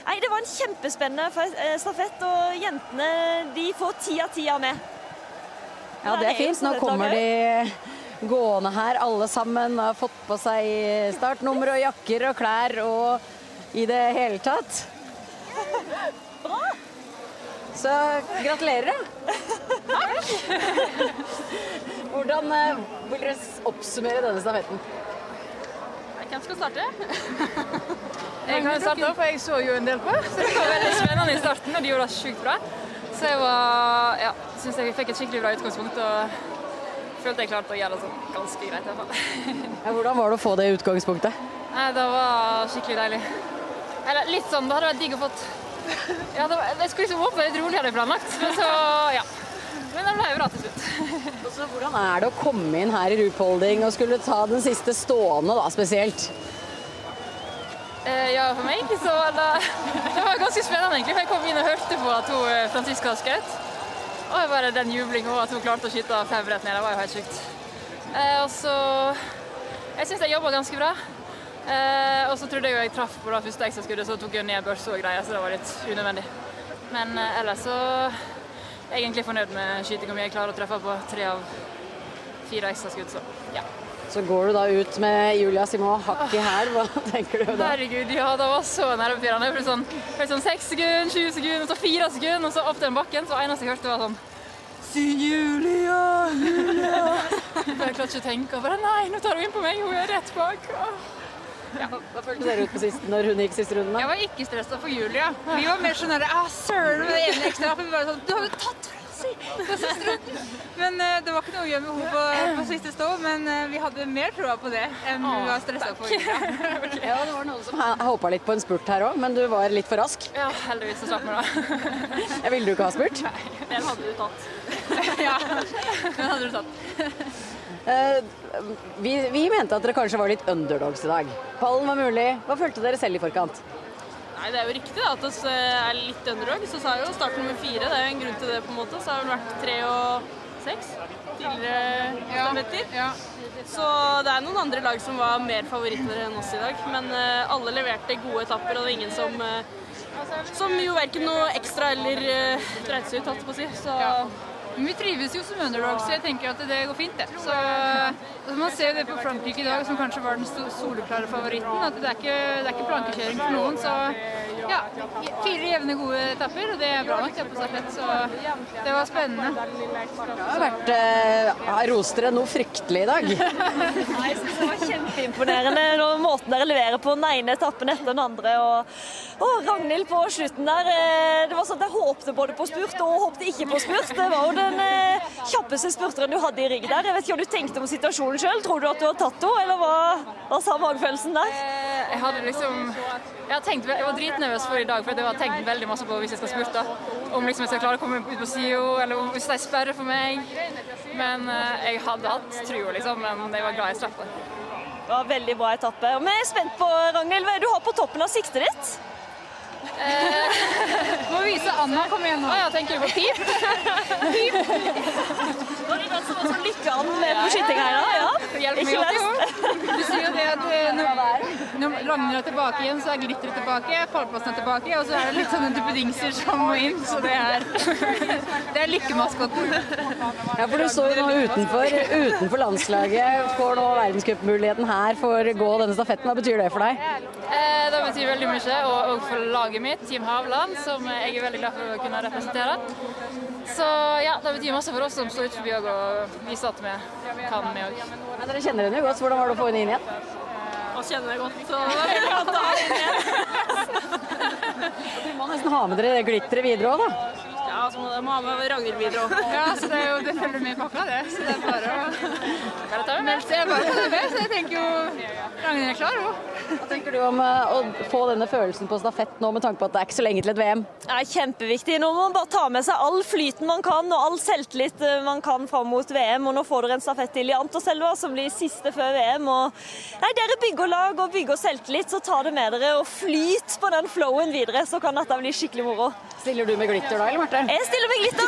nei, det var en kjempespennende stafett, og jentene de får 10 av 10 av meg. Ja, det fint. Nå kommer de gående her, alle sammen har fått på seg startnummer og jakker og klær og I det hele tatt. Bra! Så gratulerer da. Hvordan vil dere oppsummere denne stafetten? Hvem skal starte? Jeg kan starte, for jeg så jo en del på. Så det var veldig spennende I starten, og de gjorde det sykt bra. Så jeg synes jeg fikk et skikkelig bra utgangspunkt, og følte jeg klarte å gjøre det sånn ganske greit I hvert fall. Ja, hvordan var det å få det utgangspunktet? Nei, det var skikkelig deilig. Eller litt sånn, det hadde vært digg å fått. Ja, det skulle liksom åpne litt roligere I planlagt, men så, ja. Men det ble jo bra til slutt. Og så, hvordan det å komme inn her I Ruhpolding og skulle ta den siste stående da, spesielt? Ja, for meg så det var ganske spennende egentlig, for jeg kom inn og hørte på at Franziska skjøt. Og bare den jublingen og at hun klarte å skyte 5 rett ned, det var jo helt sykt. Og så, Jeg synes jeg jobbet ganske bra. Og så trodde jeg traff på det første ekstraskuddet, så tok jeg ned børs og greier, så det var litt unødvendig. Men ellers så er jeg egentlig fornøyd med skyting om jeg klarer å treffe på 3 av 4 ekstraskudd, så ja. Så går du da ut med Julia Simon hakk i her, hva tenker du da? Herregud, ja, det var så nervepirrende. For sånn 6 sekunder, 20 sekunder, og så 4 sekunder, og så opp til den bakken, så eneste jeg hørte var sånn «Si Julia, Julia!» Jeg klarte ikke å tenke, og bare nei, nå tar hun inn på meg, hun er rett bak. Ja. Hva følte dere ut på når hun gikk siste runden da? Jeg var ikke stresset for Julia. Vi var mer sånn der, søren med det ene ekstra, for vi var sånn, du har jo tatt på siste runden. Men det var ikke noe å gjøre med henne på siste stå, men vi hadde mer troa på det enn vi var stresset for Julia. Ja, det var noen som hoppet litt på en spurt her også, men du var litt for rask. Ja, heldigvis så slapp vi da. Ville du ikke ha spurt? Nei, den hadde du tatt. Ja, den hadde du tatt. Vi mente at dere kanskje var litt underdogs i dag. Pallen var mulig. Hva følte dere selv i forkant? Nei, det er jo riktig da, at vi er litt underdog. Så sa jo start nummer 4, det er jo en grunn til det på en måte. Så har det vært 3 og 6 tidligere stafetter. Ja. Så det er noen andre lag som var mer favoritter enn oss i dag. Men alle leverte gode etapper, og det er ingen som jo hverken noe ekstra eller dreit seg ut, på å si. Så... Men vi trives jo som underdogs, så jeg tenker at det går fint det. Så man ser det på Frankrike i dag, som kanskje var den soleklare favoritten, at det er ikke plankekjøring for noen, så ja, 4 jevne gode etapper, og det er bra nok det på stafett, så det var spennende. Det har vært rostere noe fryktelig i dag. Nei, jeg synes det var kjempeimponerende når måten dere leverer på den ene etappen etter den andre, og Ragnhild på slutten der, det var sånn at jeg håpte både på spurt og håpte ikke på spurt. Det var jo den kjappeste spurteren du hadde i ryggen der. Jeg vet ikke hva du tenkte om situasjonen selv. Tror du at du har tatt henne, eller hva sa magefølelsen der? Jeg var dritnervøs for i dag, for jeg har tenkt veldig masse på hvis jeg skal spurte. Om liksom jeg skal klare å komme ut på siden, eller hvis de sperrer for meg. Men jeg hadde hatt tro, liksom, men jeg var glad i straffen. Det var veldig bra etappe. Og vi er spent på, Ragnhild, hva er det du har på toppen av siktet ditt? Må vise Anna, kom igjen nå. Ja, tenker du på pip? Pip! Var det den som var så lykkeand med på skyting her da? Ja. Hjelp meg alltid, jo. Du sier jo det at når Ragnhild er tilbake igjen, så er glitteret tilbake, pallplassen er tilbake, og så er det litt sånne duppedingser som må inn, så det er lykkemaskotten. Ja, for du så jo nå utenfor landslaget, får nå verdenscupmuligheten her for å gå denne stafetten. Hva betyr det for deg? Det betyr veldig mye, og for laget mitt, Team Havland, som jeg er veldig glad for å kunne representere. Så ja, det betyr masse for oss som står ut forbi og viser at vi kan med oss. Men dere kjenner henne jo godt, så hvordan var det å få henne inn igjen? Og kjenner det godt, så det var veldig godt å ha henne inn igjen. Dere må nesten ha med dere det glitteret videre også, da. Ja, så må ha med Ragnhild videre også. Ja, så det følger med i pakka, det. Så det er bare å ta med. Så jeg tenker jo Ragnhild er klar, jo. Hva tenker du om å få denne følelsen på stafett nå, med tanke på at det er ikke så lenge til et VM? Det er kjempeviktig. Nå må man bare ta med seg all flyten man kan, og all selvtillit man kan fram mot VM. Og nå får dere en stafett til i Anterselva, som blir siste før VM. Og nei, dere bygger lag og bygger selvtillit, så ta det med dere og flyt på den flowen videre, så kan dette bli skikkelig moro. Stiller du med glitter da, eller Marte? Jeg stiller med glitter.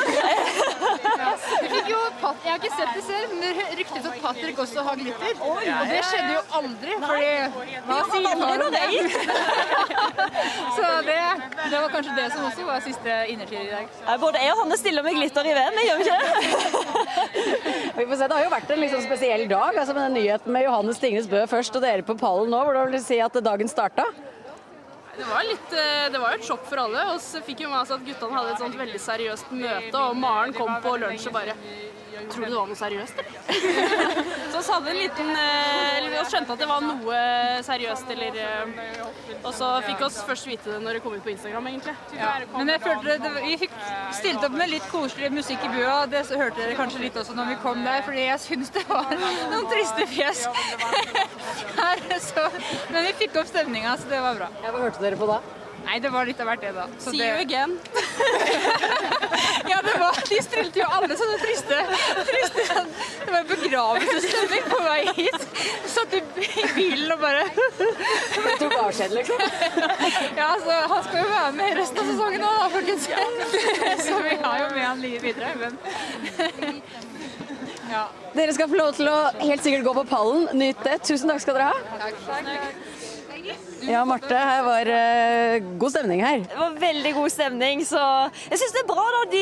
Jeg har ikke sett det selv, men det ryktes at Patrick også har glitter. Og det skjedde jo aldri, fordi hva sier faren om det? Så det var kanskje det som også var siste innertid i dag. Både jeg og Hanne stiller med glitter i VM, gjør vi ikke det? Vi får se, det har jo vært en liksom spesiell dag, altså med den nyheten med Johannes Tingnes Bø først, og dere på pallen nå. Hvordan vil du si at dagen startet? Det var jo et sjokk for alle, og så fikk jo med oss at guttene hadde et sånt veldig seriøst møte, og Maren kom på lunsj og bare, tror du det var noe seriøst, eller? Så vi hadde en liten, vi skjønte at det var noe seriøst, og så fikk oss først vite det når det kom ut på Instagram, egentlig. Ja, men jeg følte vi fikk stilt opp med litt koselig musikk i bua, og det hørte dere kanskje litt også når vi kom der, fordi jeg synes det var noen triste fjes her, men vi fikk opp stemningen, så det var bra. Ja, hva hørte dere på da? Nei, det var litt av hvert det da. See you again. Ja, de strilte jo alle sånne triste. Det var begravelsesstemning på vei hit. Satt i bilen og bare... Det tok avskjed, liksom. Ja, så han skal jo være med resten av sesongen nå, folkens. Så vi har jo med han videre, men... Dere skal få lov til å helt sikkert gå på pallen. Nyt det. Tusen takk skal dere ha. Takk. Ja, Marte, her var god stemning her. Det var veldig god stemning, så jeg synes det er bra da de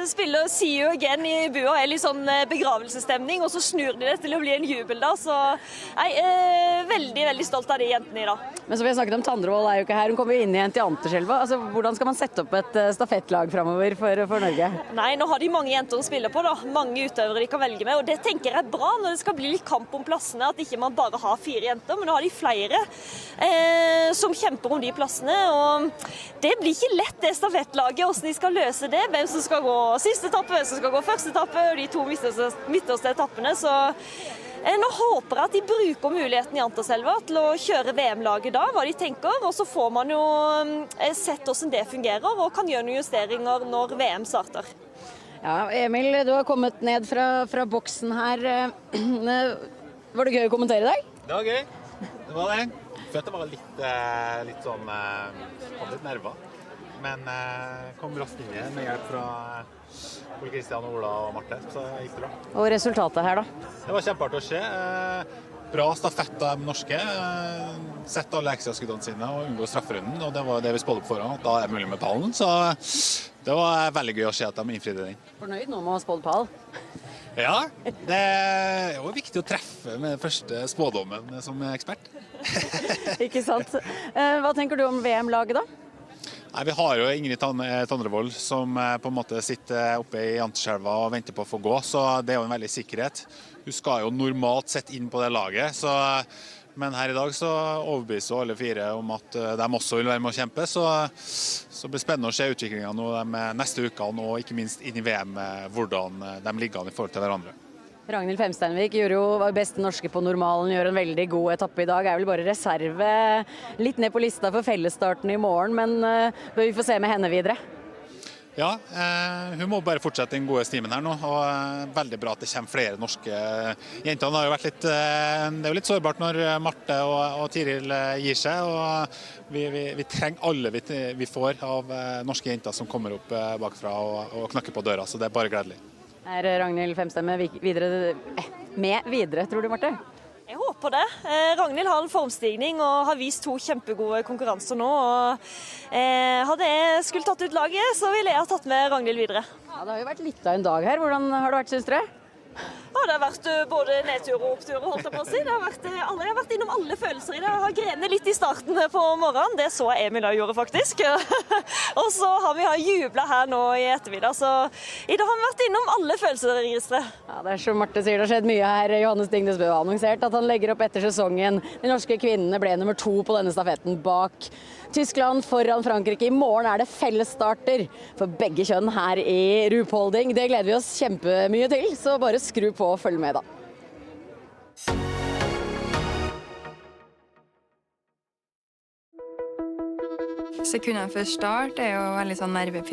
spiller See You Again i bua, er litt sånn begravelsesstemning, og så snur de det til å bli en jubel da, så jeg er veldig, veldig stolt av de jentene i dag. Men så vi har snakket om Tandrevold er jo ikke her, hun kommer inn igjen til Anterselva. Altså, hvordan skal man sette opp et stafettlag fremover for Norge? Nei, nå har de mange jenter å spille på da, mange utøvere de kan velge med, og det tenker jeg er bra når det skal bli litt kamp om plassene, at ikke man bare har 4 jenter, men nå har de flere som kjemper om de plassene, og det blir ikke lett det stafettlaget, hvordan de skal løse det, hvem som skal gå siste etappe, hvem som skal gå første etappe, og de 2 midterste etappene, så nå håper jeg at de bruker muligheten i Anterselva til å kjøre VM-laget da, hva de tenker, og så får man jo sett hvordan det fungerer, og kan gjøre noen justeringer når VM starter. Ja, Emil, du har kommet ned fra boksen her. Var det gøy å kommentere i dag? Det var gøy. Det var det. Følte jeg var litt sånn, hadde litt nerver, men kom raskt inn igjen med hjelp fra Ole Kristian, Ola og Marte, så gikk det bra. Og resultatet her da? Det var kjempeartig å se. Bra stafett av de norske. Sett alle ekstraskuddene sine og unngå strafferunden, og det var det vi spådde på forhånd, at da er det mulig med pallen, så det var veldig gøy å se at de innfridde den. Fornøyd nå med å spådd pall? Ja, det er jo viktig å treffe med første spådommen som ekspert. Ikke sant. Hva tenker du om VM-laget da? Nei, vi har jo Ingrid Tandrevold som på en måte sitter oppe i Anterselva og venter på å få gå, så det er jo en veldig sikkerhet. Hun skal jo normalt sett inn på det laget, men her i dag så overbeviser alle 4 om at de også vil være med å kjempe, så det blir spennende å se utviklingen nå de neste ukene, og ikke minst inn i VM, hvordan de ligger an i forhold til hverandre. Ragnhild Femsteinvik gjorde jo beste norske på normalen, gjør en veldig god etappe i dag. Er vel bare reserve litt ned på lista for fellesstarten i morgen, men bør vi få se med henne videre? Ja, hun må bare fortsette den gode stimen her nå, og veldig bra at det kommer flere norske. Jentene har jo vært litt, det er jo litt sårbart når Marte og Tiril gir seg, og vi trenger alle vi får av norske jenter som kommer opp bakfra og knakker på døra, så det er bare gledelig. Er Ragnhild Femsteinvik med videre, tror du, Marte? Jeg håper det. Ragnhild har en formstigning og har vist 2 kjempegode konkurranser nå. Og, hadde jeg skulle tatt ut laget, så ville jeg ha tatt med Ragnhild videre. Ja, det har jo vært litt av en dag her. Hvordan har det vært, synes dere? Ja, det har vært både nedtur og opptur, holdt jeg på å si. Jeg har vært innom alle følelser i det. Jeg har grenet litt i starten på morgenen. Det så Emil og gjorde, faktisk. Og så har vi jublet her nå i ettermiddag. Så i dag har vi vært innom alle følelser i registeret. Ja, det er som Marte sier, det har skjedd mye her. Johannes Dingnesbø har annonsert at han legger opp etter sesongen. De norske kvinnene ble nummer 2 på denne stafetten bak Tyskland foran Frankrike. I morgen er det fellesstarter for begge kjønn her i Ruhpolding. Det gleder vi oss kjempemye til, så bare skru på og følg med da. Sekundene før start er jo veldig sånn nervepirrende.